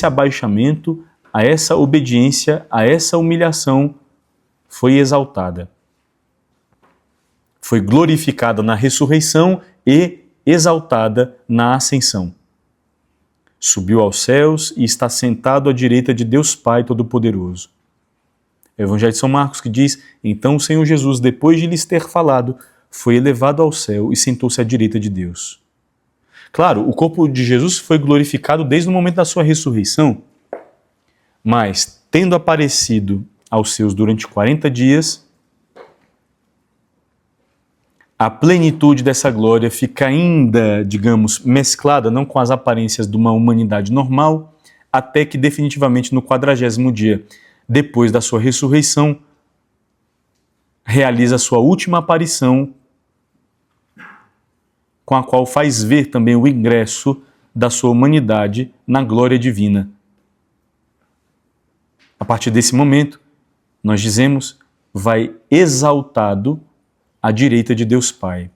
abaixamento, a essa obediência, a essa humilhação, foi exaltada. Foi glorificada na ressurreição e exaltada na ascensão. Subiu aos céus e está sentado à direita de Deus Pai Todo-Poderoso. É o Evangelho de São Marcos que diz: então o Senhor Jesus, depois de lhes ter falado, foi elevado ao céu e sentou-se à direita de Deus. Claro, o corpo de Jesus foi glorificado desde o momento da sua ressurreição, mas, tendo aparecido aos seus durante 40 dias, a plenitude dessa glória fica ainda, digamos, mesclada, não com as aparências de uma humanidade normal, até que definitivamente no 40º dia, depois da sua ressurreição, realiza a sua última aparição, com a qual faz ver também o ingresso da sua humanidade na glória divina. A partir desse momento, nós dizemos, vai exaltado à direita de Deus Pai.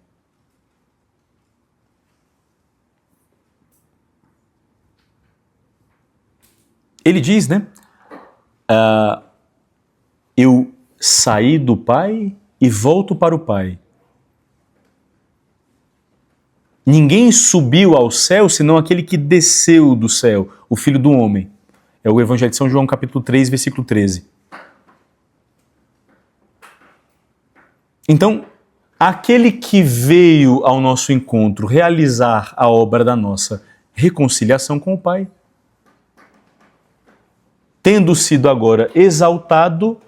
Ele diz, né? Eu saí do Pai e volto para o Pai. Ninguém subiu ao céu senão aquele que desceu do céu, o Filho do Homem. É o Evangelho de São João, capítulo 3, versículo 13. Então, aquele que veio ao nosso encontro realizar a obra da nossa reconciliação com o Pai, tendo sido agora exaltado,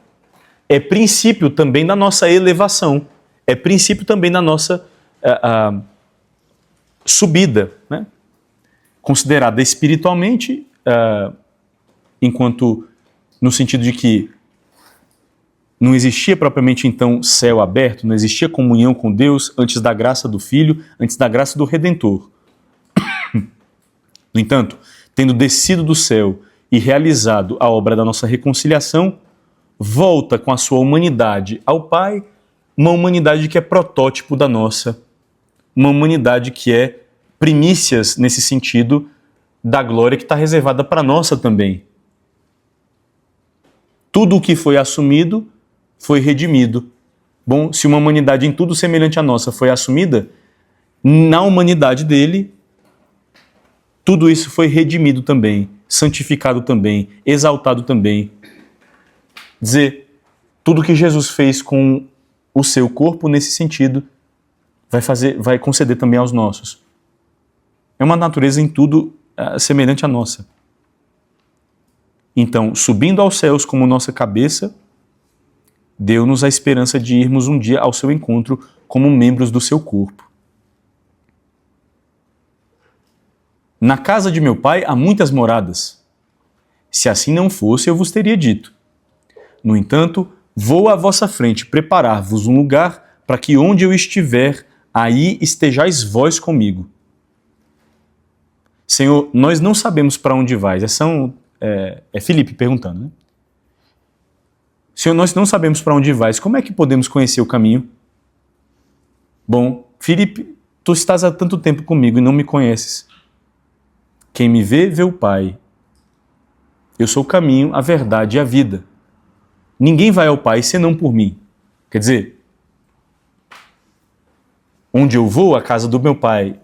é princípio também da nossa elevação, é princípio também da nossa subida, né? Considerada espiritualmente, enquanto no sentido de que não existia propriamente então céu aberto, não existia comunhão com Deus antes da graça do Filho, antes da graça do Redentor. No entanto, tendo descido do céu e realizado a obra da nossa reconciliação, volta com a sua humanidade ao Pai, uma humanidade que é protótipo da nossa, uma humanidade que é primícias nesse sentido da glória que está reservada para a nossa também. Tudo o que foi assumido foi redimido. Bom, se uma humanidade em tudo semelhante à nossa foi assumida, na humanidade dele, tudo isso foi redimido também, santificado também, exaltado também. Dizer, tudo que Jesus fez com o seu corpo nesse sentido, vai conceder também aos nossos. É uma natureza em tudo semelhante à nossa. Então, subindo aos céus como nossa cabeça, deu-nos a esperança de irmos um dia ao seu encontro como membros do seu corpo. Na casa de meu pai há muitas moradas. Se assim não fosse, eu vos teria dito. No entanto, vou à vossa frente preparar-vos um lugar para que onde eu estiver, aí estejais vós comigo. Senhor, nós não sabemos para onde vais. É Filipe perguntando, né? Senhor, nós não sabemos para onde vais. Como é que podemos conhecer o caminho? Bom, Filipe, tu estás há tanto tempo comigo e não me conheces. Quem me vê, vê o Pai. Eu sou o caminho, a verdade e a vida. Ninguém vai ao Pai senão por mim. Quer dizer, onde eu vou, a casa do meu Pai,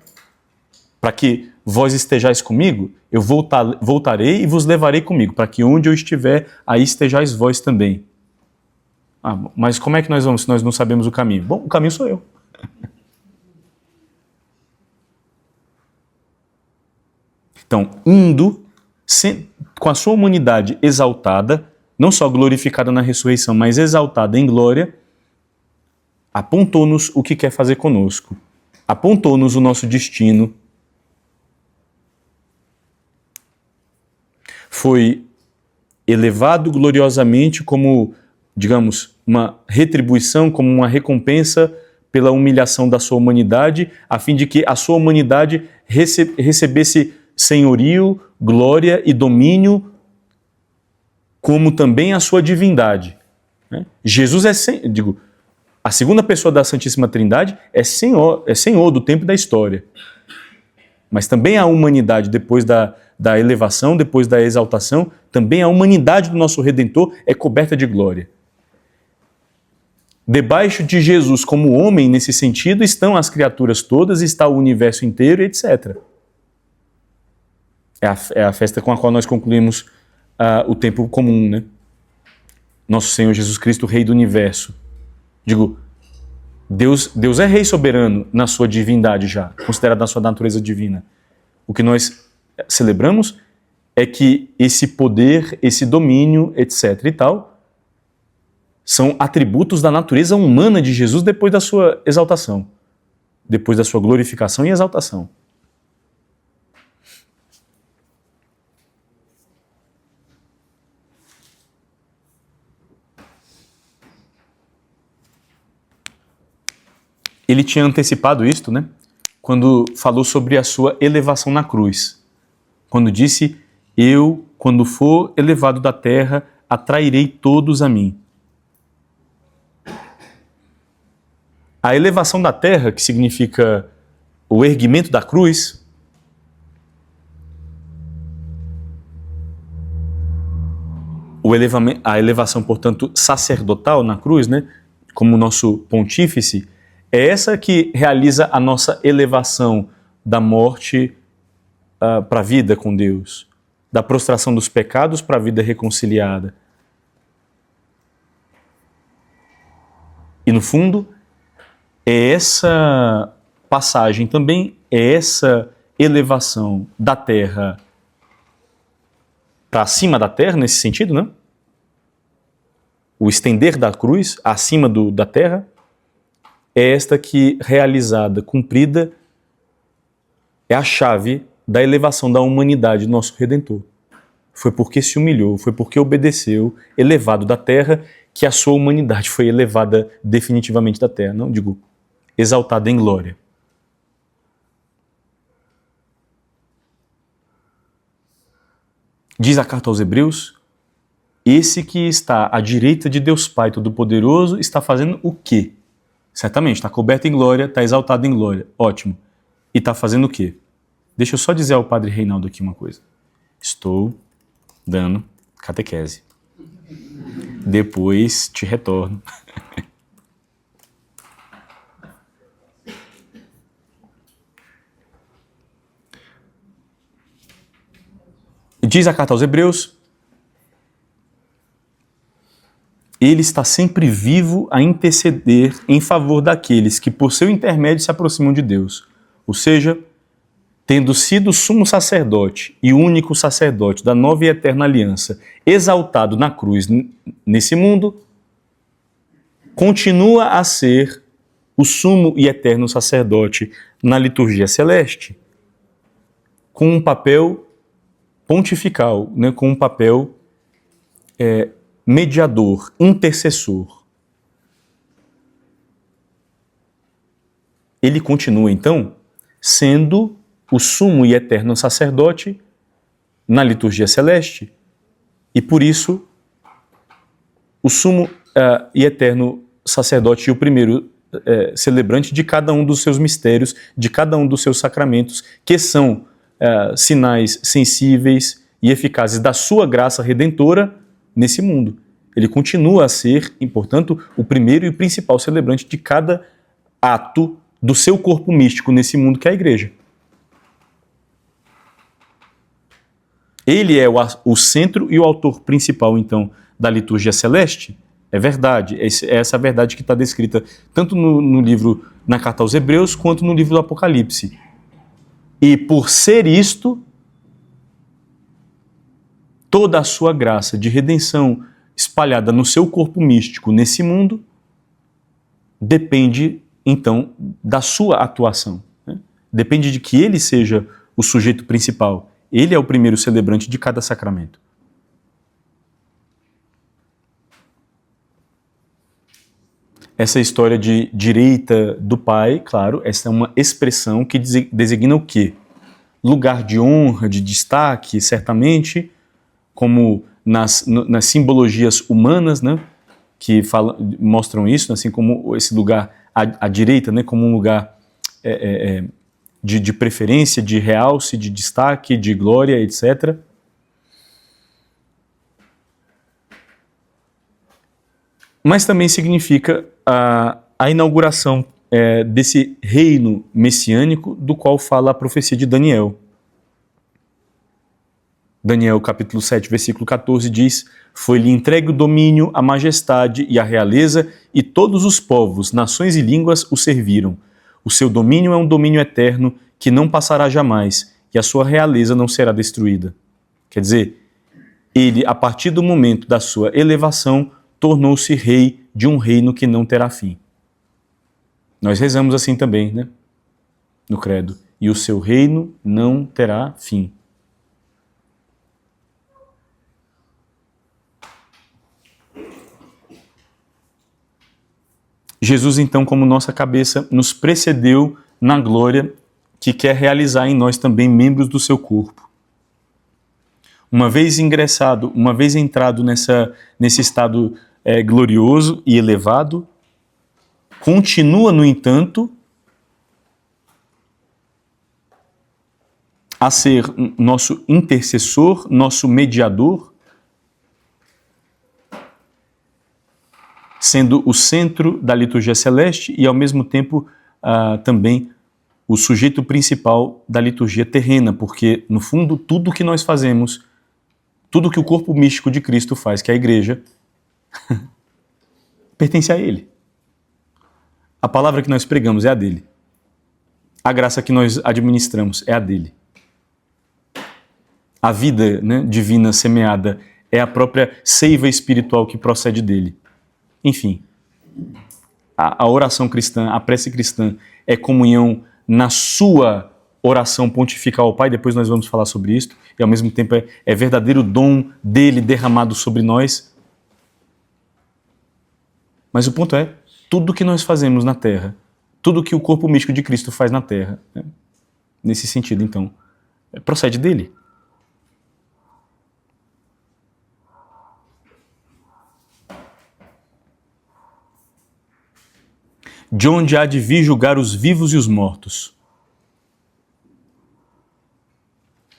para que vós estejais comigo, eu voltarei e vos levarei comigo, para que onde eu estiver, aí estejais vós também. Mas como é que nós vamos se nós não sabemos o caminho? Bom, o caminho sou eu. Então, indo com a sua humanidade exaltada, não só glorificada na ressurreição, mas exaltada em glória, apontou-nos o que quer fazer conosco, apontou-nos o nosso destino. Foi elevado gloriosamente como, digamos, uma retribuição, como uma recompensa pela humilhação da sua humanidade, a fim de que a sua humanidade recebesse senhorio, glória e domínio, como também a sua divindade. Jesus a segunda pessoa da Santíssima Trindade é Senhor do tempo e da história. Mas também a humanidade, depois da elevação, depois da exaltação, também a humanidade do nosso Redentor é coberta de glória. Debaixo de Jesus como homem, nesse sentido, estão as criaturas todas, está o universo inteiro, etc. É a festa com a qual nós concluímos o tempo comum, né? Nosso Senhor Jesus Cristo, Rei do Universo. Deus é Rei soberano na sua divindade já, considerado na sua natureza divina. O que nós celebramos é que esse poder, esse domínio, etc. e tal, são atributos da natureza humana de Jesus depois da sua exaltação. depois da sua glorificação e exaltação. Ele tinha antecipado isto, né? Quando falou sobre a sua elevação na cruz. Quando disse, eu, quando for elevado da terra, atrairei todos a mim. A elevação da terra, que significa o erguimento da cruz, a elevação, portanto, sacerdotal na cruz, né? Como nosso pontífice, é essa que realiza a nossa elevação da morte para a vida com Deus, da prostração dos pecados para a vida reconciliada. E no fundo, é essa passagem também, é essa elevação da terra para acima da terra, nesse sentido, né? O estender da cruz acima da terra, é esta que, realizada, cumprida, é a chave da elevação da humanidade do nosso Redentor. Foi porque se humilhou, foi porque obedeceu, elevado da terra, que a sua humanidade foi elevada definitivamente da terra. Não digo, exaltada em glória. Diz a carta aos Hebreus, esse que está à direita de Deus Pai Todo-Poderoso está fazendo o quê? Certamente, está coberto em glória, está exaltado em glória. Ótimo. E está fazendo o quê? Deixa eu só dizer ao Padre Reinaldo aqui uma coisa. Estou dando catequese. Depois te retorno. Diz a carta aos Hebreus, ele está sempre vivo a interceder em favor daqueles que por seu intermédio se aproximam de Deus. Ou seja, tendo sido sumo sacerdote e único sacerdote da nova e eterna aliança, exaltado na cruz nesse mundo, continua a ser o sumo e eterno sacerdote na liturgia celeste, com um papel pontifical, né, com um papel mediador, intercessor. Ele continua, então, sendo o sumo e eterno sacerdote na liturgia celeste, e por isso o sumo e eterno sacerdote e o primeiro celebrante de cada um dos seus mistérios, de cada um dos seus sacramentos, que são sinais sensíveis e eficazes da sua graça redentora nesse mundo. Ele continua a ser, e, portanto, o primeiro e principal celebrante de cada ato do seu corpo místico nesse mundo, que é a Igreja. Ele é o centro e o autor principal, então, da liturgia celeste. É verdade, é essa a verdade que está descrita tanto no livro, na carta aos Hebreus, quanto no livro do Apocalipse. E por ser isto, toda a sua graça de redenção espalhada no seu corpo místico nesse mundo depende, então, da sua atuação, né? Depende de que ele seja o sujeito principal. Ele é o primeiro celebrante de cada sacramento. Essa história de direita do Pai, claro, essa é uma expressão que designa o quê? Lugar de honra, de destaque, certamente, como nas simbologias humanas, né, que mostram isso, assim como esse lugar à direita, né, como um lugar de preferência, de realce, de destaque, de glória, etc. Mas também significa a inauguração desse reino messiânico do qual fala a profecia de Daniel. Daniel capítulo 7, versículo 14 diz: foi-lhe entregue o domínio, a majestade e a realeza, e todos os povos, nações e línguas o serviram. O seu domínio é um domínio eterno que não passará jamais, e a sua realeza não será destruída. Quer dizer, ele, a partir do momento da sua elevação, tornou-se rei de um reino que não terá fim. Nós rezamos assim também, né? no credo, e o seu reino não terá fim. Jesus, então, como nossa cabeça, nos precedeu na glória que quer realizar em nós também membros do seu corpo. Uma vez ingressado, uma vez entrado nesse estado glorioso e elevado, continua, no entanto, a ser nosso intercessor, nosso mediador, sendo o centro da liturgia celeste e, ao mesmo tempo, também o sujeito principal da liturgia terrena, porque, no fundo, tudo que nós fazemos, tudo que o corpo místico de Cristo faz, que é a igreja, pertence a Ele. A palavra que nós pregamos é a dele. A graça que nós administramos é a dele. A vida, né, divina semeada é a própria seiva espiritual que procede dele. Enfim, a oração cristã, a prece cristã é comunhão na sua oração pontifical ao Pai, depois nós vamos falar sobre isso, e ao mesmo tempo é verdadeiro dom dele derramado sobre nós. Mas o ponto é, tudo que nós fazemos na Terra, tudo que o corpo místico de Cristo faz na Terra, né, nesse sentido, então, procede dele. De onde há de vir julgar os vivos e os mortos.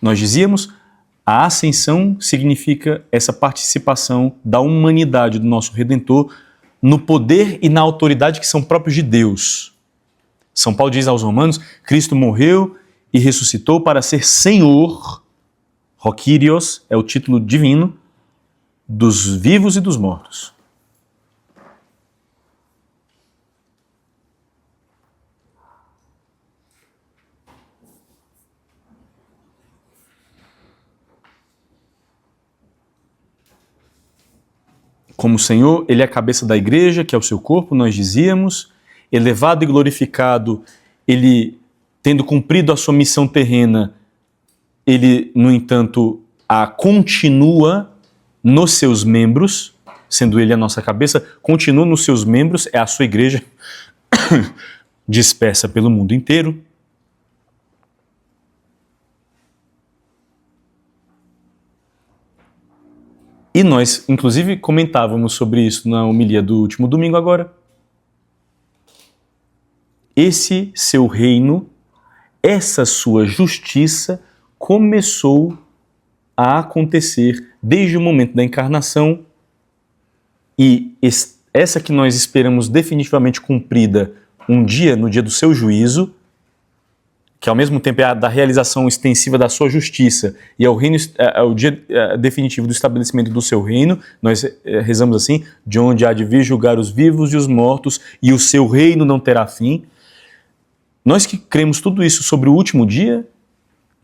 Nós dizíamos, a ascensão significa essa participação da humanidade do nosso Redentor no poder e na autoridade que são próprios de Deus. São Paulo diz aos Romanos, Cristo morreu e ressuscitou para ser Senhor, Kyrios, é o título divino, dos vivos e dos mortos. Como Senhor, Ele é a cabeça da igreja, que é o seu corpo, nós dizíamos, elevado e glorificado, Ele, tendo cumprido a sua missão terrena, Ele, no entanto, a continua nos seus membros, sendo Ele a nossa cabeça, continua nos seus membros, é a sua igreja, dispersa pelo mundo inteiro. E nós, inclusive, comentávamos sobre isso na homilia do último domingo agora. Esse seu reino, essa sua justiça começou a acontecer desde o momento da encarnação e essa que nós esperamos definitivamente cumprida um dia, no dia do seu juízo, que ao mesmo tempo é a da realização extensiva da sua justiça e é o dia definitivo do estabelecimento do seu reino, nós rezamos assim, de onde há de vir julgar os vivos e os mortos e o seu reino não terá fim. Nós que cremos tudo isso sobre o último dia,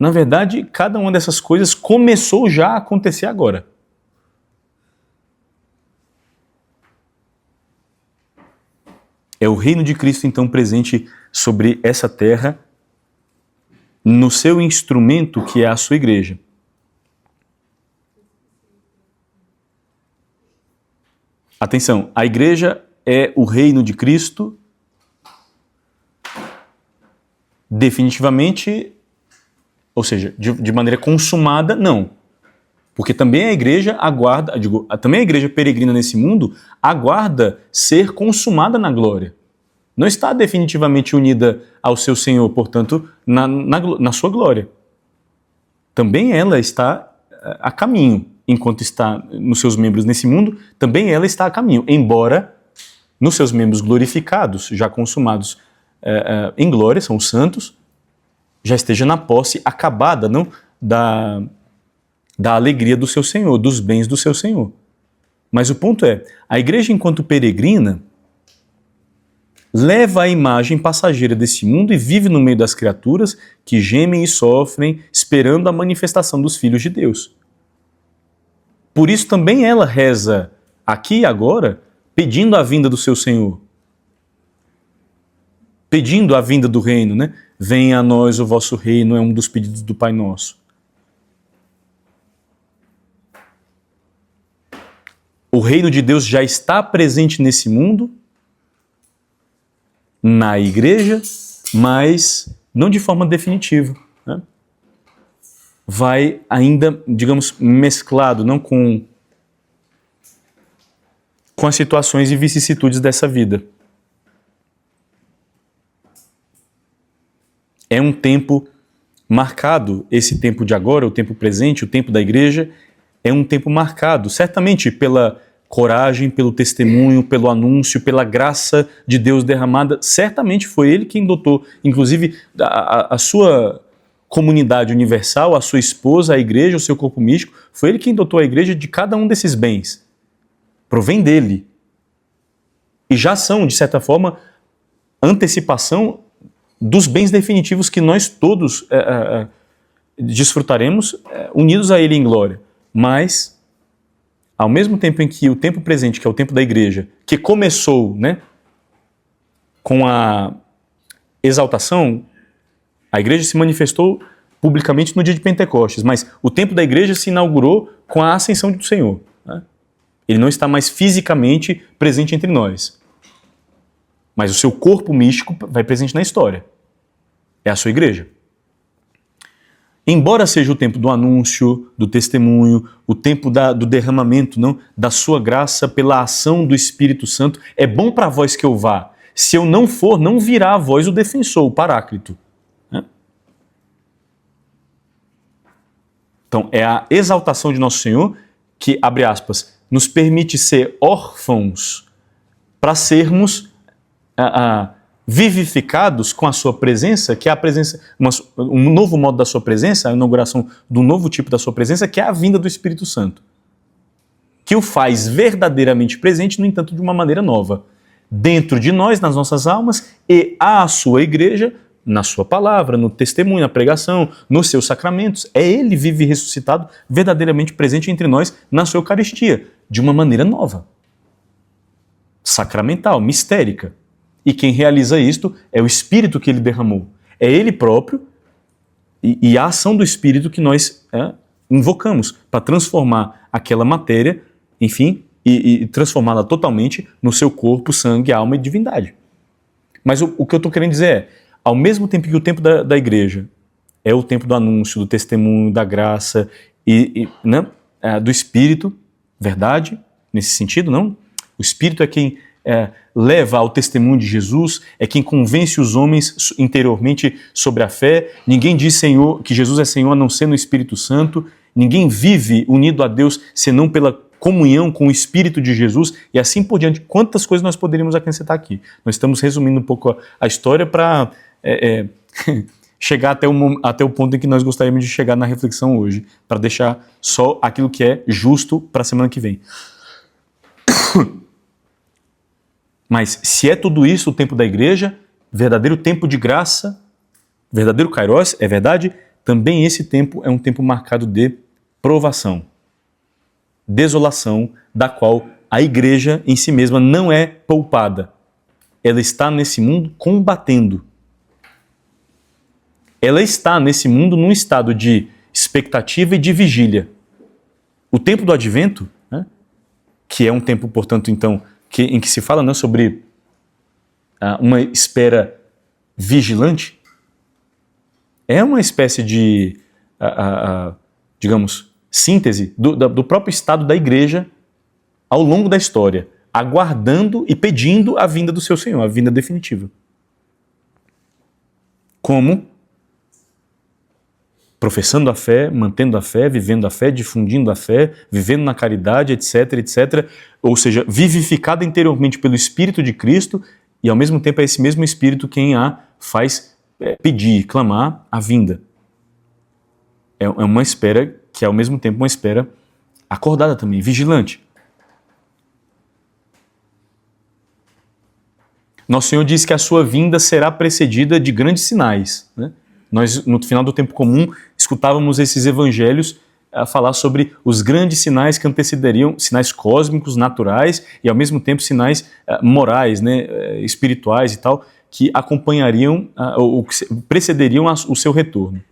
na verdade, cada uma dessas coisas começou já a acontecer agora. É o reino de Cristo então presente sobre essa terra, no seu instrumento que é a sua igreja. Atenção, a igreja é o reino de Cristo definitivamente, ou seja, de maneira consumada, não. Porque também a igreja aguarda, também a igreja peregrina nesse mundo aguarda ser consumada na glória. Não está definitivamente unida ao seu Senhor, portanto, na sua glória. Também ela está a caminho, enquanto está nos seus membros nesse mundo, também ela está a caminho, embora nos seus membros glorificados, já consumados em glória, são os santos, já esteja na posse acabada, não, da alegria do seu Senhor, dos bens do seu Senhor. Mas o ponto é, a igreja enquanto peregrina, leva a imagem passageira desse mundo e vive no meio das criaturas que gemem e sofrem, esperando a manifestação dos filhos de Deus. Por isso também ela reza aqui e agora, pedindo a vinda do seu Senhor. pedindo a vinda do reino, né? Venha a nós o vosso reino, é um dos pedidos do Pai Nosso. O reino de Deus já está presente nesse mundo, na igreja, mas não de forma definitiva, né? Vai ainda, digamos, mesclado, não com as situações e vicissitudes dessa vida. É um tempo marcado, esse tempo de agora, o tempo presente, o tempo da igreja, é um tempo marcado, certamente pela coragem, pelo testemunho, pelo anúncio, pela graça de Deus derramada. Certamente foi ele quem dotou, inclusive, a sua comunidade universal, a sua esposa, a igreja, o seu corpo místico, foi ele quem dotou a igreja de cada um desses bens. Provém dele. E já são, de certa forma, antecipação dos bens definitivos que nós todos desfrutaremos unidos a ele em glória. Mas, ao mesmo tempo em que o tempo presente, que é o tempo da igreja, que começou, né, com a exaltação, a igreja se manifestou publicamente no dia de Pentecostes, mas o tempo da igreja se inaugurou com a ascensão do Senhor, né? Ele não está mais fisicamente presente entre nós, mas o seu corpo místico vai presente na história. É a sua igreja. Embora seja o tempo do anúncio, do testemunho, o tempo do derramamento, não, da sua graça pela ação do Espírito Santo, é bom para vós que eu vá. Se eu não for, não virá a vós o defensor, o Paráclito. Né? Então, é a exaltação de Nosso Senhor que, abre aspas, nos permite ser órfãos para sermos vivificados com a sua presença, que é a presença, um novo modo da sua presença, a inauguração de um novo tipo da sua presença, que é a vinda do Espírito Santo, que o faz verdadeiramente presente, no entanto, de uma maneira nova, dentro de nós, nas nossas almas, e à sua igreja, na sua palavra, no testemunho, na pregação, nos seus sacramentos. É ele vivo e ressuscitado, verdadeiramente presente entre nós na sua Eucaristia, de uma maneira nova, sacramental, mistérica. E quem realiza isto é o Espírito que ele derramou. É ele próprio e a ação do Espírito que nós invocamos para transformar aquela matéria, enfim, e transformá-la totalmente no seu corpo, sangue, alma e divindade. Mas o que eu estou querendo dizer é, ao mesmo tempo que o tempo da igreja é o tempo do anúncio, do testemunho, da graça né, do Espírito, verdade, nesse sentido, não? O Espírito é quem leva ao testemunho de Jesus, é quem convence os homens interiormente sobre a fé. Ninguém diz Senhor, que Jesus é Senhor a não ser no Espírito Santo. Ninguém vive unido a Deus senão pela comunhão com o Espírito de Jesus e assim por diante. Quantas coisas nós poderíamos acrescentar aqui? Nós estamos resumindo um pouco a história para chegar até o ponto em que nós gostaríamos de chegar na reflexão hoje, para deixar só aquilo que é justo para a semana que vem. Mas se é tudo isso o tempo da igreja, verdadeiro tempo de graça, verdadeiro kairos, é verdade, também esse tempo é um tempo marcado de provação, desolação, da qual a igreja em si mesma não é poupada. Ela está nesse mundo combatendo. Ela está nesse mundo num estado de expectativa e de vigília. O tempo do advento, né, que é um tempo, portanto, então, em que se fala, né, sobre uma espera vigilante, é uma espécie de, digamos, síntese do próprio estado da igreja ao longo da história, aguardando e pedindo a vinda do seu Senhor, a vinda definitiva. Como? Professando a fé, mantendo a fé, vivendo a fé, difundindo a fé, vivendo na caridade, etc, etc. Ou seja, vivificada interiormente pelo Espírito de Cristo e ao mesmo tempo é esse mesmo Espírito quem a faz pedir, clamar a vinda. É uma espera que é ao mesmo tempo uma espera acordada também, vigilante. Nosso Senhor diz que a sua vinda será precedida de grandes sinais, né? Nós, no final do tempo comum, escutávamos esses evangelhos a falar sobre os grandes sinais que antecederiam, sinais cósmicos, naturais, e ao mesmo tempo sinais morais, né, espirituais e tal, que acompanhariam ou que precederiam o seu retorno.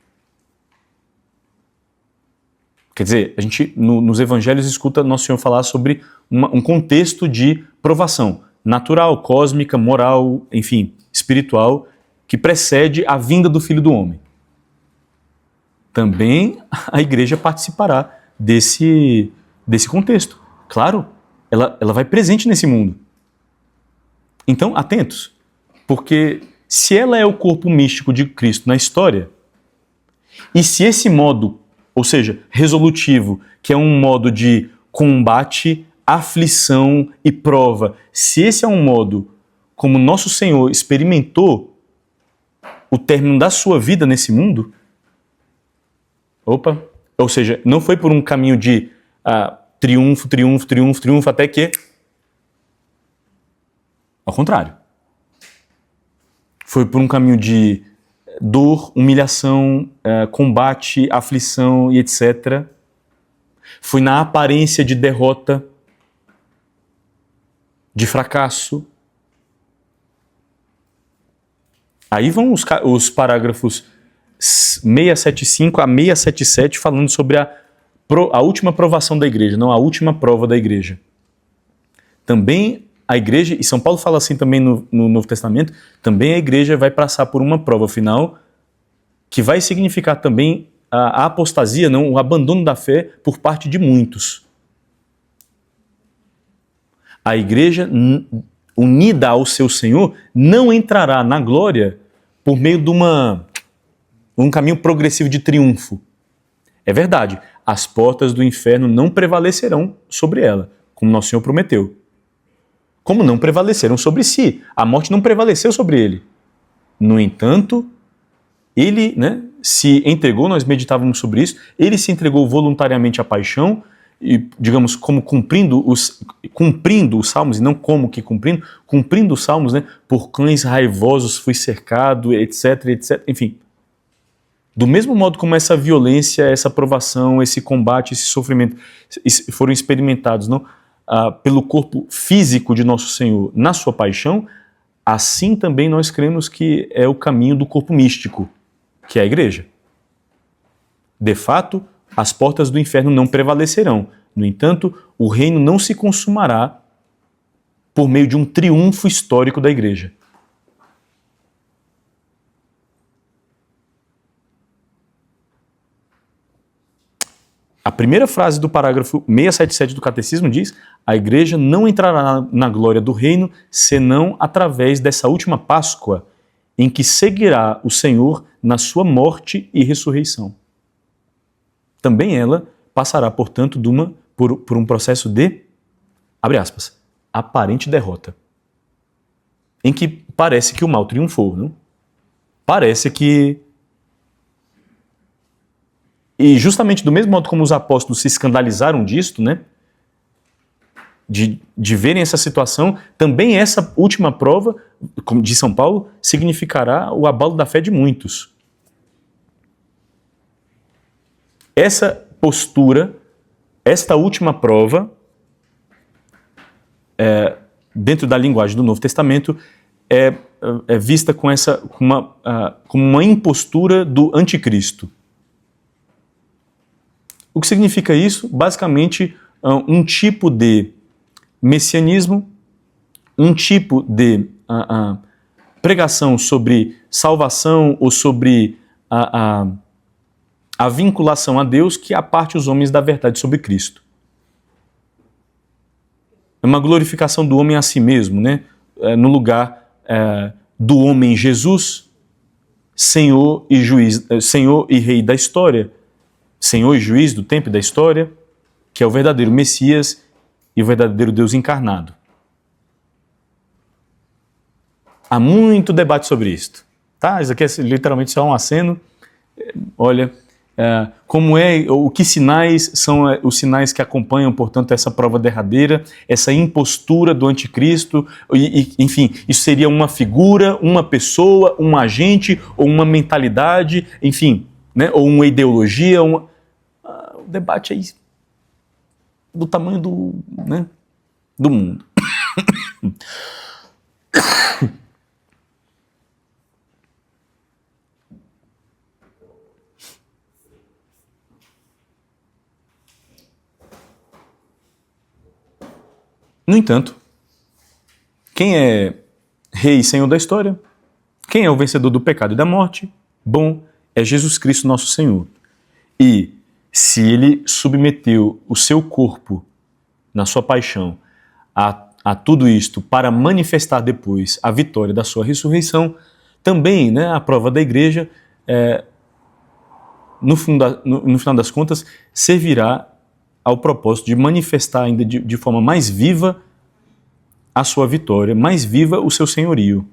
Quer dizer, a gente nos evangelhos escuta Nosso Senhor falar sobre um contexto de provação natural, cósmica, moral, enfim, espiritual, que precede a vinda do Filho do Homem. Também a igreja participará desse contexto. Claro, ela vai presente nesse mundo. Então, atentos, porque se ela é o corpo místico de Cristo na história, e se esse modo, ou seja, resolutivo, que é um modo de combate, aflição e prova, se esse é um modo como Nosso Senhor experimentou o término da sua vida nesse mundo, ou seja, não foi por um caminho de triunfo, triunfo, triunfo, triunfo, até que... Ao contrário. Foi por um caminho de dor, humilhação, combate, aflição e etc. Foi na aparência de derrota, de fracasso. Aí vão os parágrafos 675 a 677 falando sobre a última provação da igreja, não a última prova da igreja. Também a igreja, e São Paulo fala assim também no Novo Testamento, também a igreja vai passar por uma prova final que vai significar também a apostasia, não, o abandono da fé por parte de muitos. A igreja unida ao seu Senhor não entrará na glória por meio de um caminho progressivo de triunfo. É verdade, as portas do inferno não prevalecerão sobre ela, como Nosso Senhor prometeu. Como não prevaleceram sobre si. A morte não prevaleceu sobre ele. No entanto, ele se entregou, nós meditávamos sobre isso, ele se entregou voluntariamente à paixão, e, digamos, como cumprindo os salmos, e não como que cumprindo os salmos, por cães raivosos fui cercado, etc, etc, enfim. Do mesmo modo como essa violência, essa provação, esse combate, esse sofrimento foram experimentados pelo corpo físico de Nosso Senhor na sua paixão, assim também nós cremos que é o caminho do corpo místico, que é a igreja. De fato, as portas do inferno não prevalecerão. No entanto, o reino não se consumará por meio de um triunfo histórico da igreja. A primeira frase do parágrafo 677 do Catecismo diz: a igreja não entrará na glória do reino senão através dessa última Páscoa, em que seguirá o Senhor na sua morte e ressurreição. Também ela passará, portanto, por um processo de, abre aspas, aparente derrota, em que parece que o mal triunfou, não? Parece que... E justamente do mesmo modo como os apóstolos se escandalizaram disto, de verem essa situação, também essa última prova, como de São Paulo, significará o abalo da fé de muitos. Essa postura, esta última prova, dentro da linguagem do Novo Testamento, é vista como uma impostura do anticristo. O que significa isso? Basicamente, um tipo de messianismo, um tipo de pregação sobre salvação ou sobre a vinculação a Deus que aparte os homens da verdade sobre Cristo. É uma glorificação do homem a si mesmo, no lugar do homem Jesus, Senhor e Rei da história, Senhor e Juiz do tempo e da história, que é o verdadeiro Messias e o verdadeiro Deus encarnado. Há muito debate sobre isto. Tá? Isso aqui é literalmente só um aceno. Olha, que sinais são os sinais que acompanham, portanto, essa prova derradeira, essa impostura do anticristo, enfim, isso seria uma figura, uma pessoa, um agente, ou uma mentalidade, enfim, ou uma ideologia, o debate aí do tamanho do mundo. No entanto, quem é Rei e Senhor da história? Quem é o vencedor do pecado e da morte? Bom, é Jesus Cristo nosso Senhor. E se ele submeteu o seu corpo na sua paixão a tudo isto para manifestar depois a vitória da sua ressurreição, também, né, a prova da igreja, no final das contas, servirá ao propósito de manifestar ainda de forma mais viva a sua vitória, mais viva o seu senhorio.